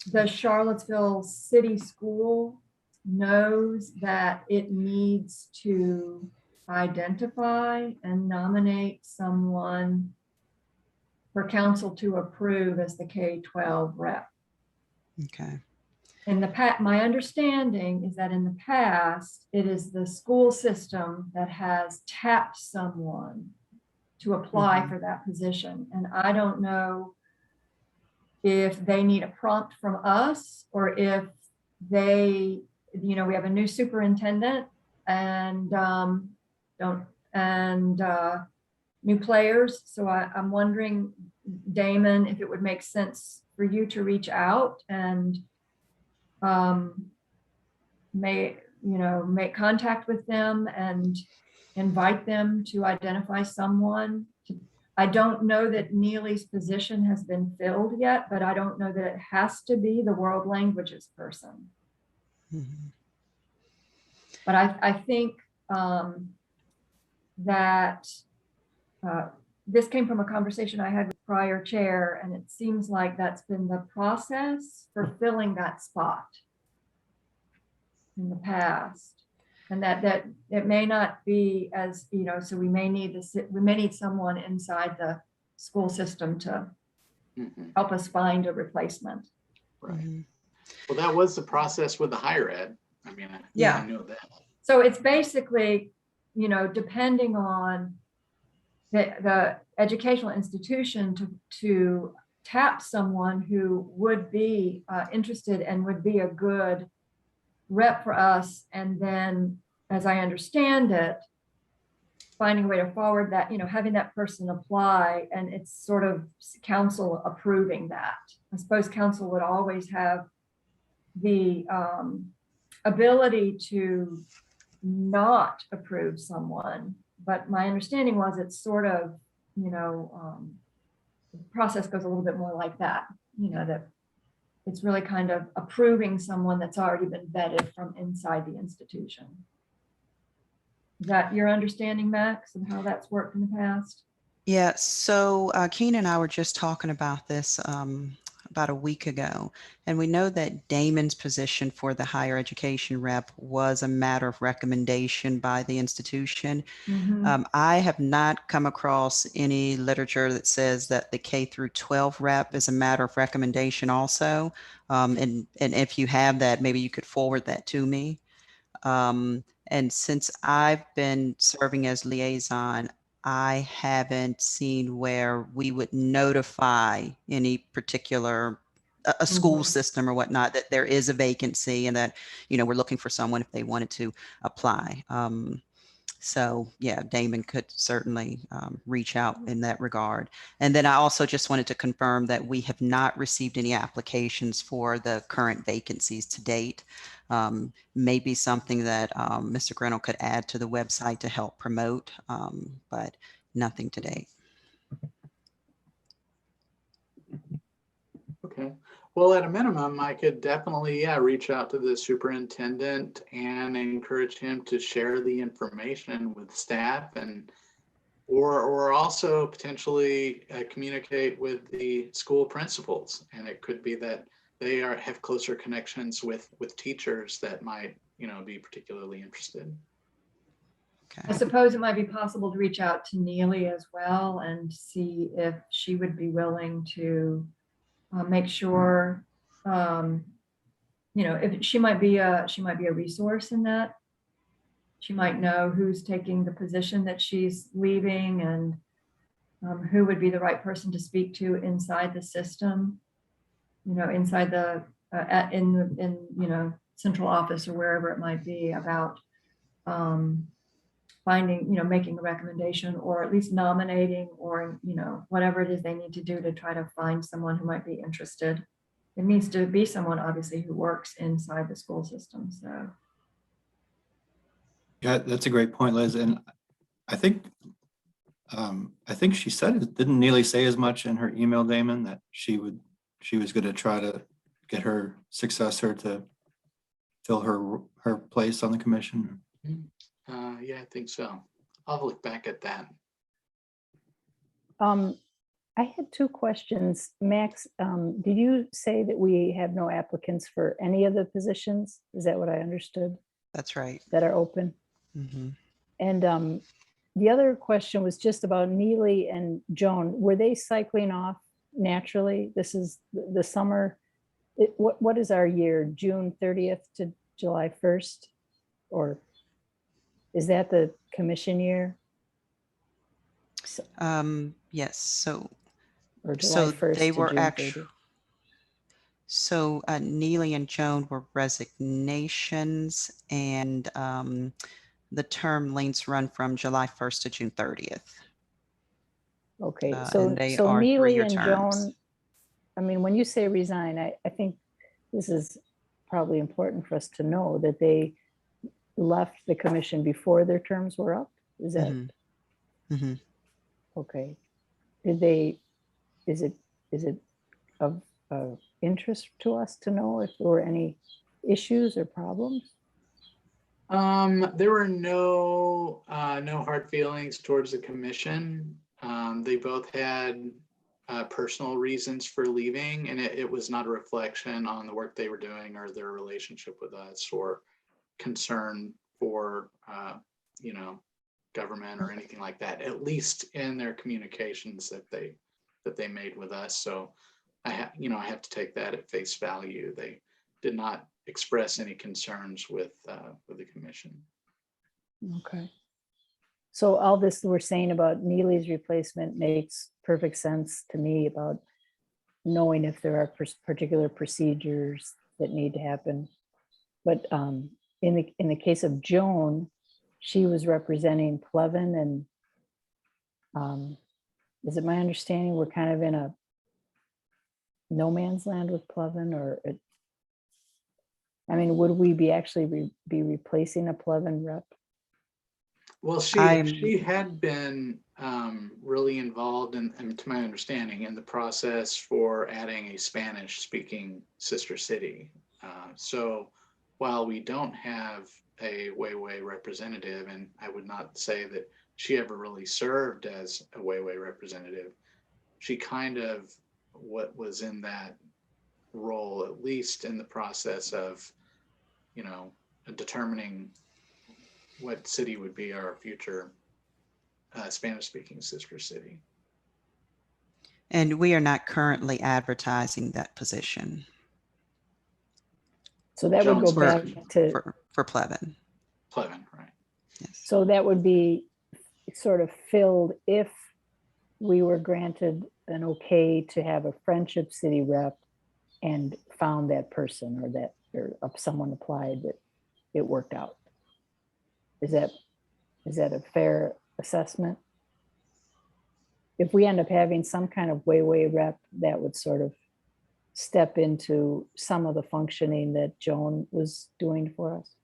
the Charlottesville City School knows that it needs to identify and nominate someone for council to approve as the K-12 rep. Okay. In the past, my understanding is that in the past, it is the school system that has tapped someone to apply for that position. And I don't know if they need a prompt from us, or if they, we have a new superintendent and new players. So I'm wondering, Damon, if it would make sense for you to reach out and make contact with them and invite them to identify someone. I don't know that Neely's position has been filled yet, but I don't know that it has to be the world languages person. But I think that this came from a conversation I had with prior chair, and it seems like that's been the process for filling that spot in the past. And that it may not be as, so we may need someone inside the school system to help us find a replacement. Right. Well, that was the process with the higher ed. I mean, I know that. So it's basically, depending on the educational institution to tap someone who would be interested and would be a good rep for us. And then, as I understand it, finding a way to forward that, having that person apply, and it's sort of council approving that. I suppose council would always have the ability to not approve someone, but my understanding was it's sort of, the process goes a little bit more like that, that it's really kind of approving someone that's already been vetted from inside the institution. Is that your understanding, Max, of how that's worked in the past? Yeah, so Keena and I were just talking about this about a week ago, and we know that Damon's position for the higher education rep was a matter of recommendation by the institution. I have not come across any literature that says that the K through 12 rep is a matter of recommendation also. And if you have that, maybe you could forward that to me. And since I've been serving as liaison, I haven't seen where we would notify any particular a school Mhm. system or whatnot that there is a vacancy and that, we're looking for someone if they wanted to apply. So yeah, Damon could certainly reach out in that regard. And then I also just wanted to confirm that we have not received any applications for the current vacancies to date. Maybe something that Mr. Grinnell could add to the website to help promote, but nothing to date. Okay. Well, at a minimum, I could definitely, reach out to the superintendent and encourage him to share the information with staff or also potentially communicate with the school principals. And it could be that they have closer connections with teachers that might, be particularly interested. I Okay. suppose it might be possible to reach out to Neely as well and see if she would be willing to make sure, if she might be a resource in that. She might know who's taking the position that she's leaving and who would be the right person to speak to inside the system, inside the, in central office or wherever it might be about finding, making a recommendation or at least nominating or, whatever it is they need to do to try to find someone who might be interested. It needs to be someone obviously who works inside the school system, so. Yeah, that's a great point, Liz. And I think she said it, didn't Neely say as much in her email, Damon, that she was going to try to get her successor to fill her place on the commission? Yeah, I think so. I'll look back at that. I had two questions. Max, did you say that we have no applicants for any of the positions? Is that what I understood That's right. that are open? Mhm. And the other question was just about Neely and Joan. Were they cycling off naturally? This is the summer. What is our year? June 30th to July 1st? Or is that the commission year? Yes. Or July So 1st they to were June actually. 30th? So Neely and Joan were resignations, and the term lengths run from July 1st to June 30th. Okay, And so they so are Neely 3-year and terms. Joan, I mean, when you say resign, I think this is probably important for us to know that they left the commission before their terms were up. Is that Mhm. Mhm. okay? Did they, is it of interest to us to know if there were any issues or problems? There were no hard feelings towards the commission. They both had personal reasons for leaving, and it was not a reflection on the work they were doing or their relationship with us or concern for government or anything like that. At least in their communications that they made with us. So I have to take that at face value. They did not express any concerns with the commission. Okay. So all this we're saying about Neely's replacement makes perfect sense to me about knowing if there are particular procedures that need to happen. But in the case of Joan, she was representing Pleven, and is it my understanding we're kind of in a no man's land with Pleven, or I mean, would we be actually be replacing a Pleven rep? Well, she had been really involved and to my understanding, in the process for adding a Spanish-speaking sister city. So while we don't have a Weiwei representative, and I would not say that she ever really served as a Weiwei representative, she kind of what was in that role, at least in the process of, determining what city would be our future Spanish-speaking sister city. And we are not currently advertising that position So that would go Jones back to, for Pleven. Plevin, right? Yes. So that would be sort of filled if we were granted an okay to have a Friendship City rep and found that person, or someone applied that it worked out. Is that a fair assessment? If we end up having some kind of way rep, that would sort of step into some of the functioning that Joan was doing for us.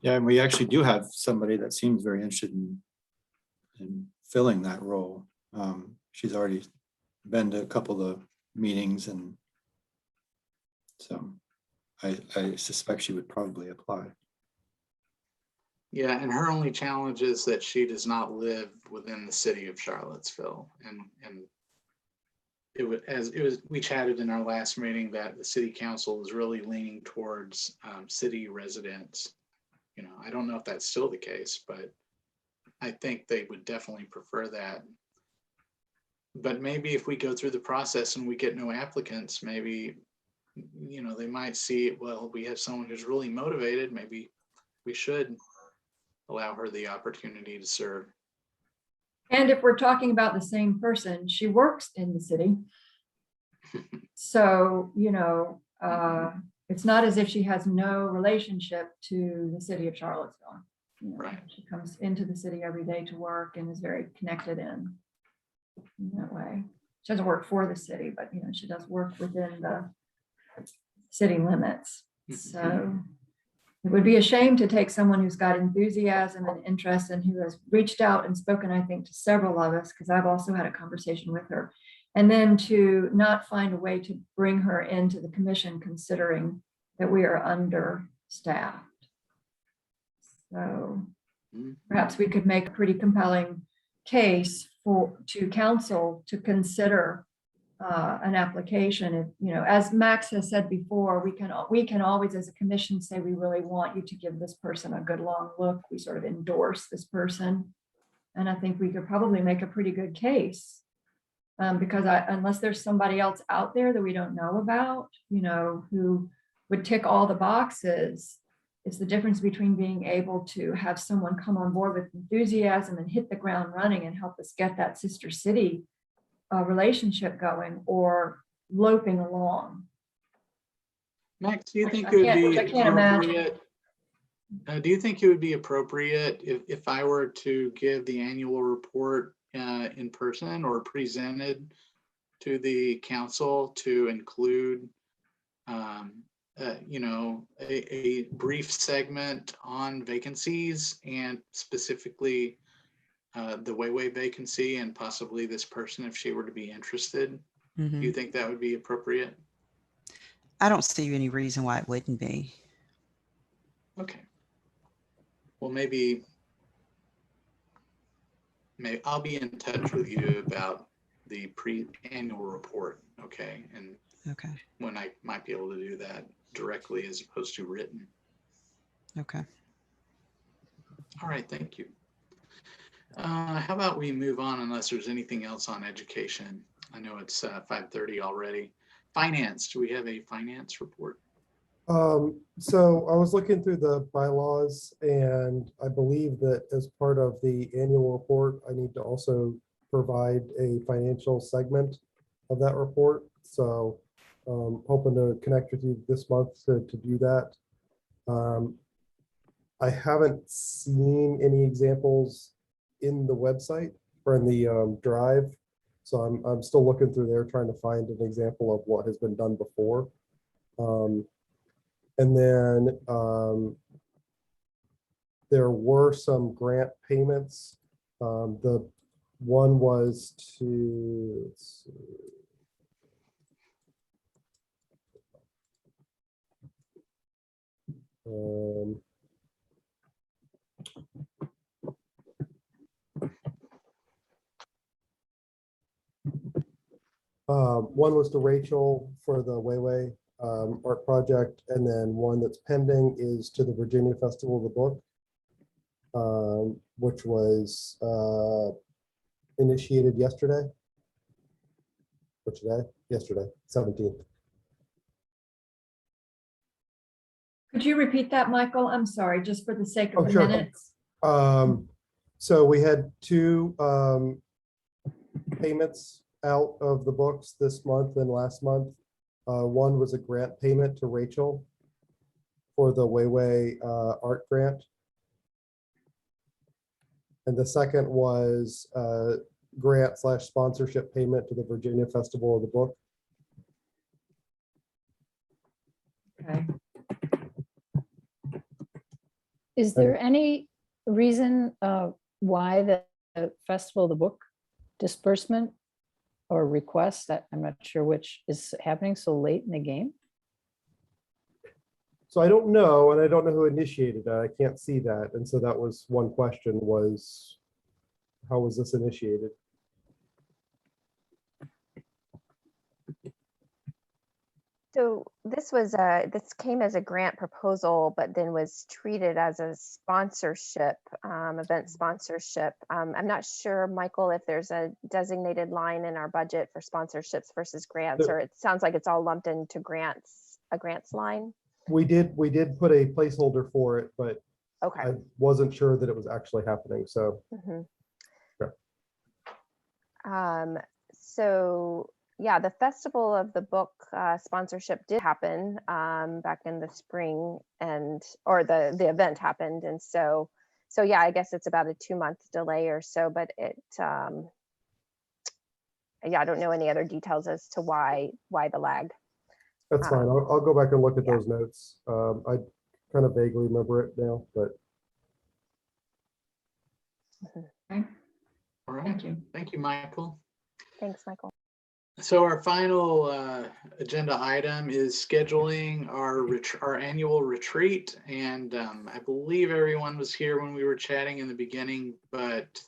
Yeah, and we actually do have somebody that seems very interested in filling that role. She's already been to a couple of meetings, and so I suspect she would probably apply. Yeah, and her only challenge is that she does not live within the city of Charlottesville. And we chatted in our last meeting that the city council is really leaning towards city residents. You know, I don't know if that's still the case, but I think they would definitely prefer that. But maybe if we go through the process and we get no applicants, maybe, you know, they might see, well, we have someone who's really motivated. Maybe we should allow her the opportunity to serve. And if we're talking about the same person, she works in the city. So, you know, it's not as if she has no relationship to the city of Charlottesville. You know, Right. She comes into the city every day to work and is very connected in that way. She doesn't work for the city, but, you know, she does work within the city limits. So it would be a shame to take someone who's got enthusiasm and interest and who has reached out and spoken, I think, to several of us, because I've also had a conversation with her, and then to not find a way to bring her into the commission, considering that we are understaffed. So perhaps we could make a pretty compelling case to council to consider an application. If, you know, as Max has said before, we can always, as a commission, say we really want you to give this person a good long look. We sort of endorse this person, and I think we could probably make a pretty good case, because unless there's somebody else out there that we don't know about, you know, who would tick all the boxes. It's the difference between being able to have someone come on board with enthusiasm and hit the ground running and help us get that sister city relationship going, or loping along. Max, do you think I it would can't- be which I can't imagine. appropriate? Do you think it would be appropriate if I were to give the annual report in person or presented to the council to include, you know, a brief segment on vacancies and specifically the Wayway vacancy and possibly this person if she were to be interested? Do you think that would be appropriate? I don't see any reason why it wouldn't be. Okay. Well, maybe I'll be in touch with you about the pre-annual report, okay? And Okay. when I might be able to do that directly as opposed to written. Okay. All right, thank you. How about we move on unless there's anything else on education? I know it's 5:30 already. Finance, do we have a finance report? So I was looking through the bylaws, and I believe that as part of the annual report, I need to also provide a financial segment of that report. So hoping to connect with you this month to do that. I haven't seen any examples in the website or in the drive. So I'm still looking through there, trying to find an example of what has been done before. And then there were some grant payments. The one was to, let's see. One was to Rachel for the Wayway art project, and then one that's pending is to the Virginia Festival of the Book, which was initiated yesterday. Which day? Yesterday, 17th. Could you repeat that, Michael? I'm sorry, just for the sake Oh, of the sure. minutes. So we had two payments out of the books this month and last month. One was a grant payment to Rachel for the Wayway art grant. And the second was grant / sponsorship payment to the Virginia Festival of the Book. Okay. Is there any reason why the Festival of the Book disbursement or request, that I'm not sure which, is happening so late in the game? So I don't know, and I don't know who initiated that. I can't see that. And so that was one question, was how was this initiated? So this came as a grant proposal, but then was treated as a sponsorship, event sponsorship. I'm not sure, Michael, if there's a designated line in our budget for sponsorships versus grants, or it sounds like it's all lumped into grants, a grants line. We did put a placeholder for it, but Okay. I wasn't sure that it was actually happening, so. Mhm. Yeah. So yeah, the Festival of the Book sponsorship did happen back in the spring, or the event happened, and so yeah, I guess it's about a 2-month delay or so, but it yeah, I don't know any other details as to why the lag. That's fine. I'll go back and look at yeah. those notes. I kind of vaguely remember it now, but Okay. All right. Thank you. Thank you, Michael. Thanks, Michael. So our final agenda item is scheduling our annual retreat. And I believe everyone was here when we were chatting in the beginning, but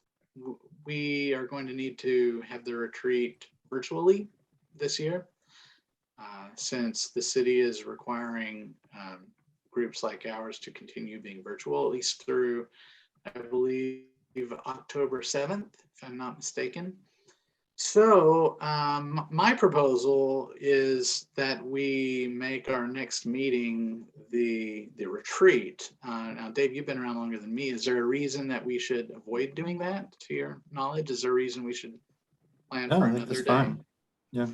we are going to need to have the retreat virtually this year, since the city is requiring groups like ours to continue being virtual, at least through, I believe, October 7th, if I'm not mistaken. So my proposal is that we make our next meeting the retreat. Now, Dave, you've been around longer than me. Is there a reason that we should avoid doing that, to your knowledge? Is there a reason we should plan No, for I think another that's day? fine. Yeah.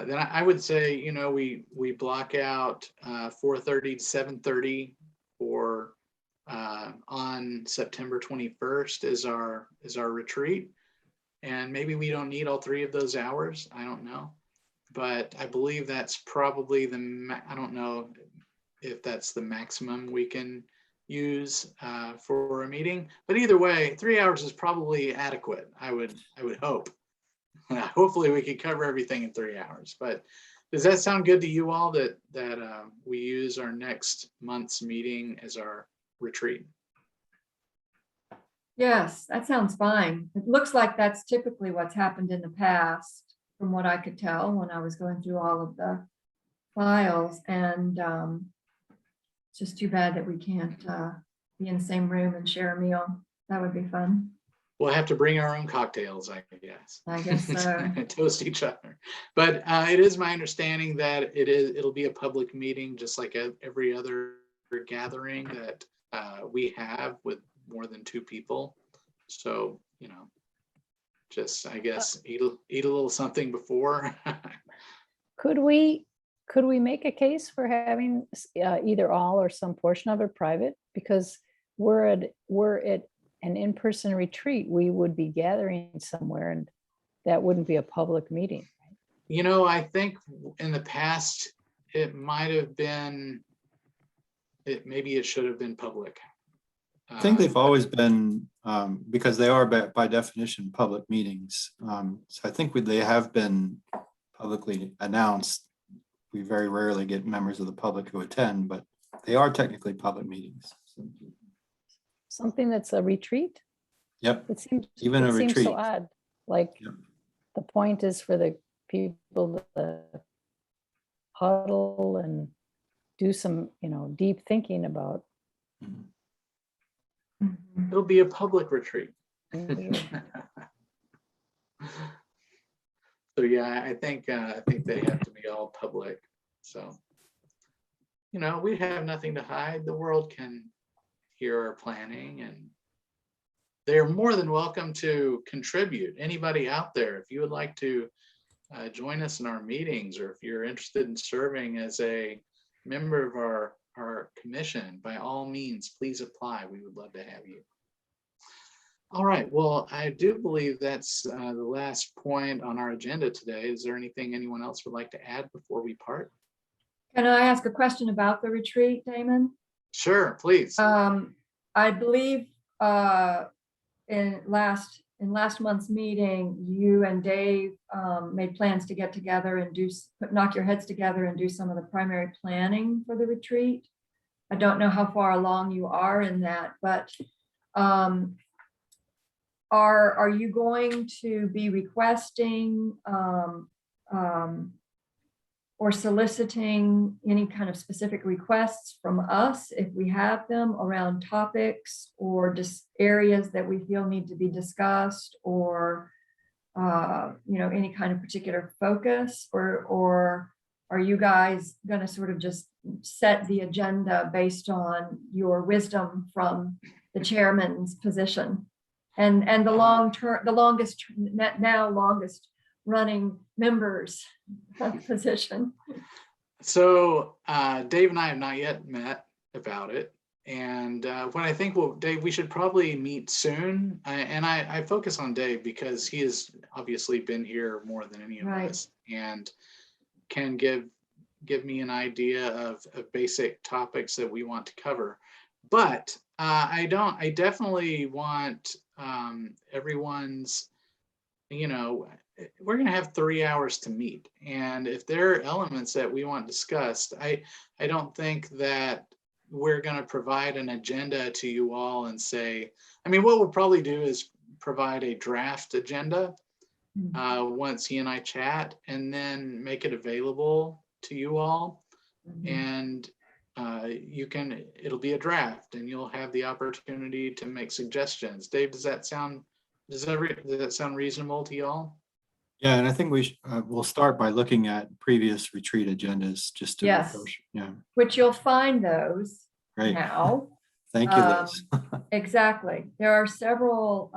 Then I would say, you know, we block out 4:30 to 7:30 for on September 21st is our retreat. And maybe we don't need all 3 of those hours. I don't know. But I believe that's probably I don't know if that's the maximum we can use for a meeting. But either way, 3 hours is probably adequate. I would hope. Hopefully we can cover everything in 3 hours. But does that sound good to you all, that we use our next month's meeting as our retreat? Yes, that sounds fine. It looks like that's typically what's happened in the past, from what I could tell when I was going through all of the files. And it's just too bad that we can't be in the same room and share a meal. That would be fun. We'll have to bring our own cocktails, I guess. I guess so. Toast each other. But it is my understanding that it'll be a public meeting, just like every other gathering that we have with more than 2 people. So, you know, just, I guess, eat a little something before. Could we make a case for having either all or some portion of it private? Because we're at an in-person retreat, we would be gathering somewhere, and that wouldn't be a public meeting. You know, I think in the past, it might have been, maybe it should have been public. I think they've always been, because they are by definition public meetings. So I think they have been publicly announced. We very rarely get members of the public who attend, but they are technically public meetings. So, Something that's a retreat? yep, It seems even a seems so retreat. odd. Like Yep. the point is for the people to huddle and do some, deep thinking about. Mhm. Mhm. It'll be a public retreat. So yeah, I think they have to be all public. So you know, we have nothing to hide. The world can hear our planning, and they're more than welcome to contribute. Anybody out there, if you would like to join us in our meetings, or if you're interested in serving as a member of our commission, by all means, please apply. We would love to have you. All right, well, I do believe that's the last point on our agenda today. Is there anything anyone else would like to add before we part? Can I ask a question about the retreat, Damon? Sure, please. I believe in last month's meeting, you and Dave made plans to get together and knock your heads together and do some of the primary planning for the retreat. I don't know how far along you are in that, but are you going to be requesting or soliciting any kind of specific requests from us, if we have them, around topics or just areas that we feel need to be discussed, or any kind of particular focus, or are you guys going to sort of just set the agenda based on your wisdom from the chairman's position and the longest running members position? So Dave and I have not yet met about it. And what I think, well, Dave, we should probably meet soon. I focus on Dave because he has obviously been here more than any of us, and can give me an idea of basic topics that we want to cover. But I definitely want everyone's, we're going to have 3 hours to meet. And if there are elements that we want discussed, I don't think that we're going to provide an agenda to you all and say, what we'll probably do is provide a draft agenda once he and I chat, and then make it available to you all. And it'll be a draft, and you'll have the opportunity to make suggestions. Dave, does that sound reasonable to y'all? Yeah, and I think we'll start by looking at previous retreat agendas just to refresh. Yeah, which you'll find those great. Now. Thank you, Liz. Exactly. There are several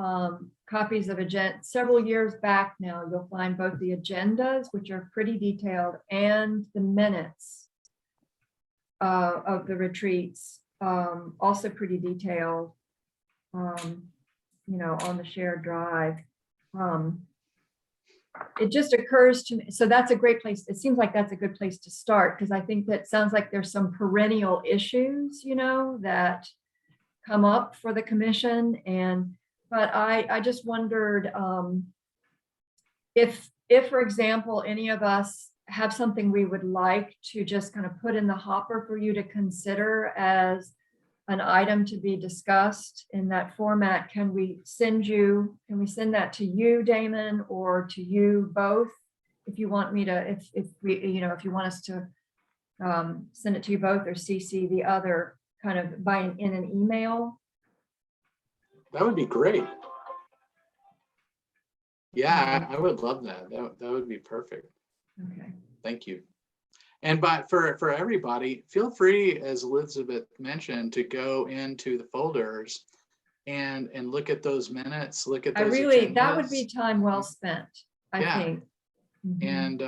copies of agenda. Several years back now, you'll find both the agendas, which are pretty detailed, and the minutes of the retreats, also pretty detailed, on the shared drive. It just occurs to me, so that's a great place. It seems like that's a good place to start, because I think that sounds like there's some perennial issues, that come up for the commission. But I just wondered if, for example, any of us have something we would like to just kind of put in the hopper for you to consider as an item to be discussed in that format. Can we send that to you, Damon, or to you both? If you want me to, if you want us to send it to you both, or CC the other kind of in an email. That would be great. Yeah, I would love that. That would be perfect. Okay. Thank you. And for everybody, feel free, as Elizabeth mentioned, to go into the folders and look at those minutes, look at those That would be agendas. time well spent, I think. And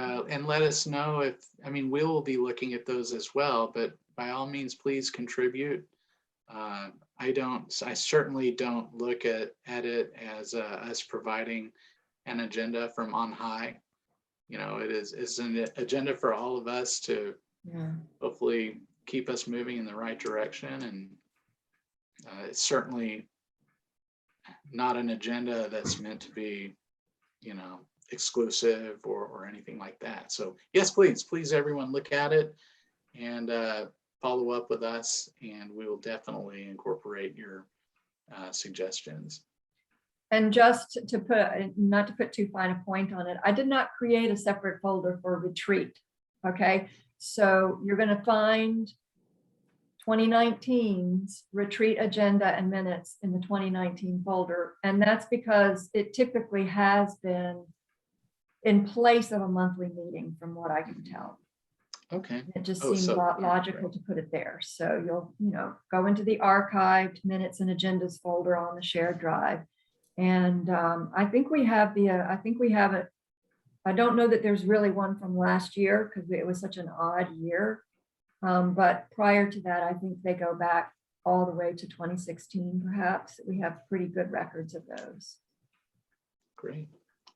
let us know if, we will be looking at those as well, but by all means, please contribute. I certainly don't look at it as us providing an agenda from on high. It's an agenda for all of us to hopefully keep us moving in the right direction. And it's certainly not an agenda that's meant to be, exclusive or anything like that. So yes, please everyone look at it and follow up with us, and we will definitely incorporate your suggestions. And just to not to put too fine a point on it, I did not create a separate folder for retreat. Okay, so you're going to find 2019's retreat agenda and minutes in the 2019 folder. And that's because it typically has been in place of a monthly meeting, from what I can tell. Okay, It just Oh, seemed so- logical to put it there. So you'll, go into the archived minutes and agendas folder on the shared drive. And I think we have it. I don't know that there's really one from last year because it was such an odd year. But prior to that, I think they go back all the way to 2016, perhaps. We have pretty good records of those. great.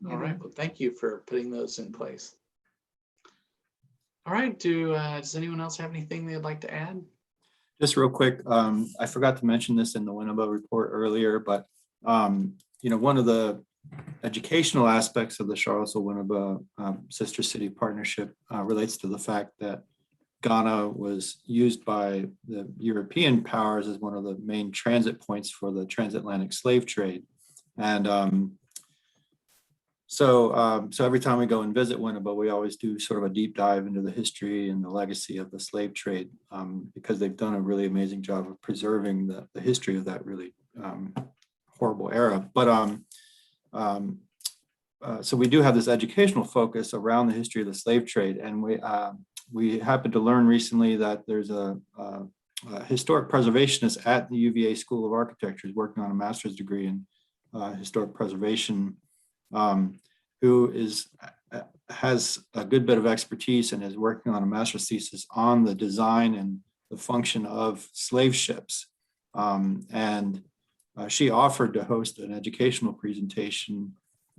Yeah. All right, well, thank you for putting those in place. All right, does anyone else have anything they'd like to add? Just real quick, I forgot to mention this in the Winnebago report earlier, but one of the educational aspects of the Charlottesville Winnebago Sister City Partnership relates to the fact that Ghana was used by the European powers as one of the main transit points for the transatlantic slave trade. And so every time we go and visit Winnebago, we always do sort of a deep dive into the history and the legacy of the slave trade, because they've done a really amazing job of preserving the history of that really horrible era. But so we do have this educational focus around the history of the slave trade, and we happened to learn recently that there's a historic preservationist at the UVA School of Architecture who's working on a master's degree in historic preservation, who has a good bit of expertise and is working on a master's thesis on the design and the function of slave ships. She offered to host an educational presentation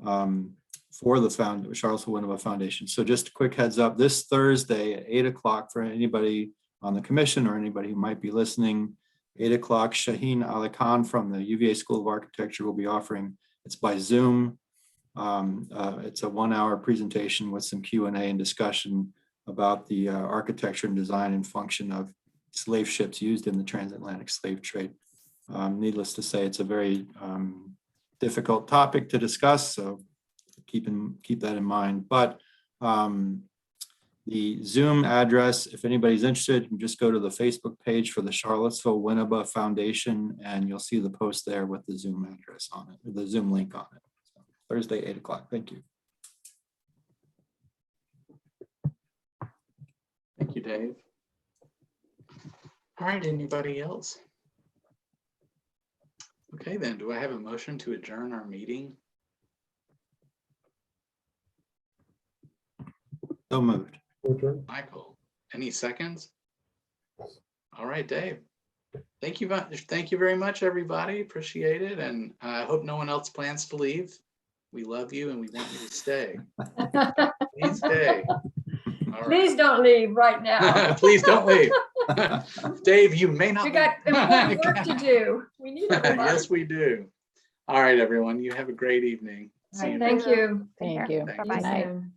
for the Charlottesville Winnebago Foundation. So just a quick heads up, this Thursday at 8 o'clock for anybody on the commission or anybody who might be listening, 8 o'clock, Shaheen Ali Khan from the UVA School of Architecture will be offering, it's by Zoom. It's a 1-hour presentation with some Q&A and discussion about the architecture and design and function of slave ships used in the transatlantic slave trade. Needless to say, it's a very difficult topic to discuss, so keep that in mind. But the Zoom address, if anybody's interested, you can just go to the Facebook page for the Charlottesville Winnebago Foundation, and you'll see the post there with the Zoom address on it, or the Zoom link on it. So, Thursday, 8 o'clock. Thank you. Thank you, Dave. All right, anybody else? Okay, then, do I have a motion to adjourn our meeting? So moved. Adjourn. Michael, any seconds? All right, Dave. Thank you very much, everybody. Appreciate it. And I hope no one else plans to leave. We love you and we want you to stay. Please stay. All Please don't leave right now. right. Please don't leave. Dave, you may not. We got important work to do. We need everybody. Yes, we do. All right, everyone. You have a great evening. All See right, you thank you. Take Thank care. you. Thank Bye-bye. Night. Soon.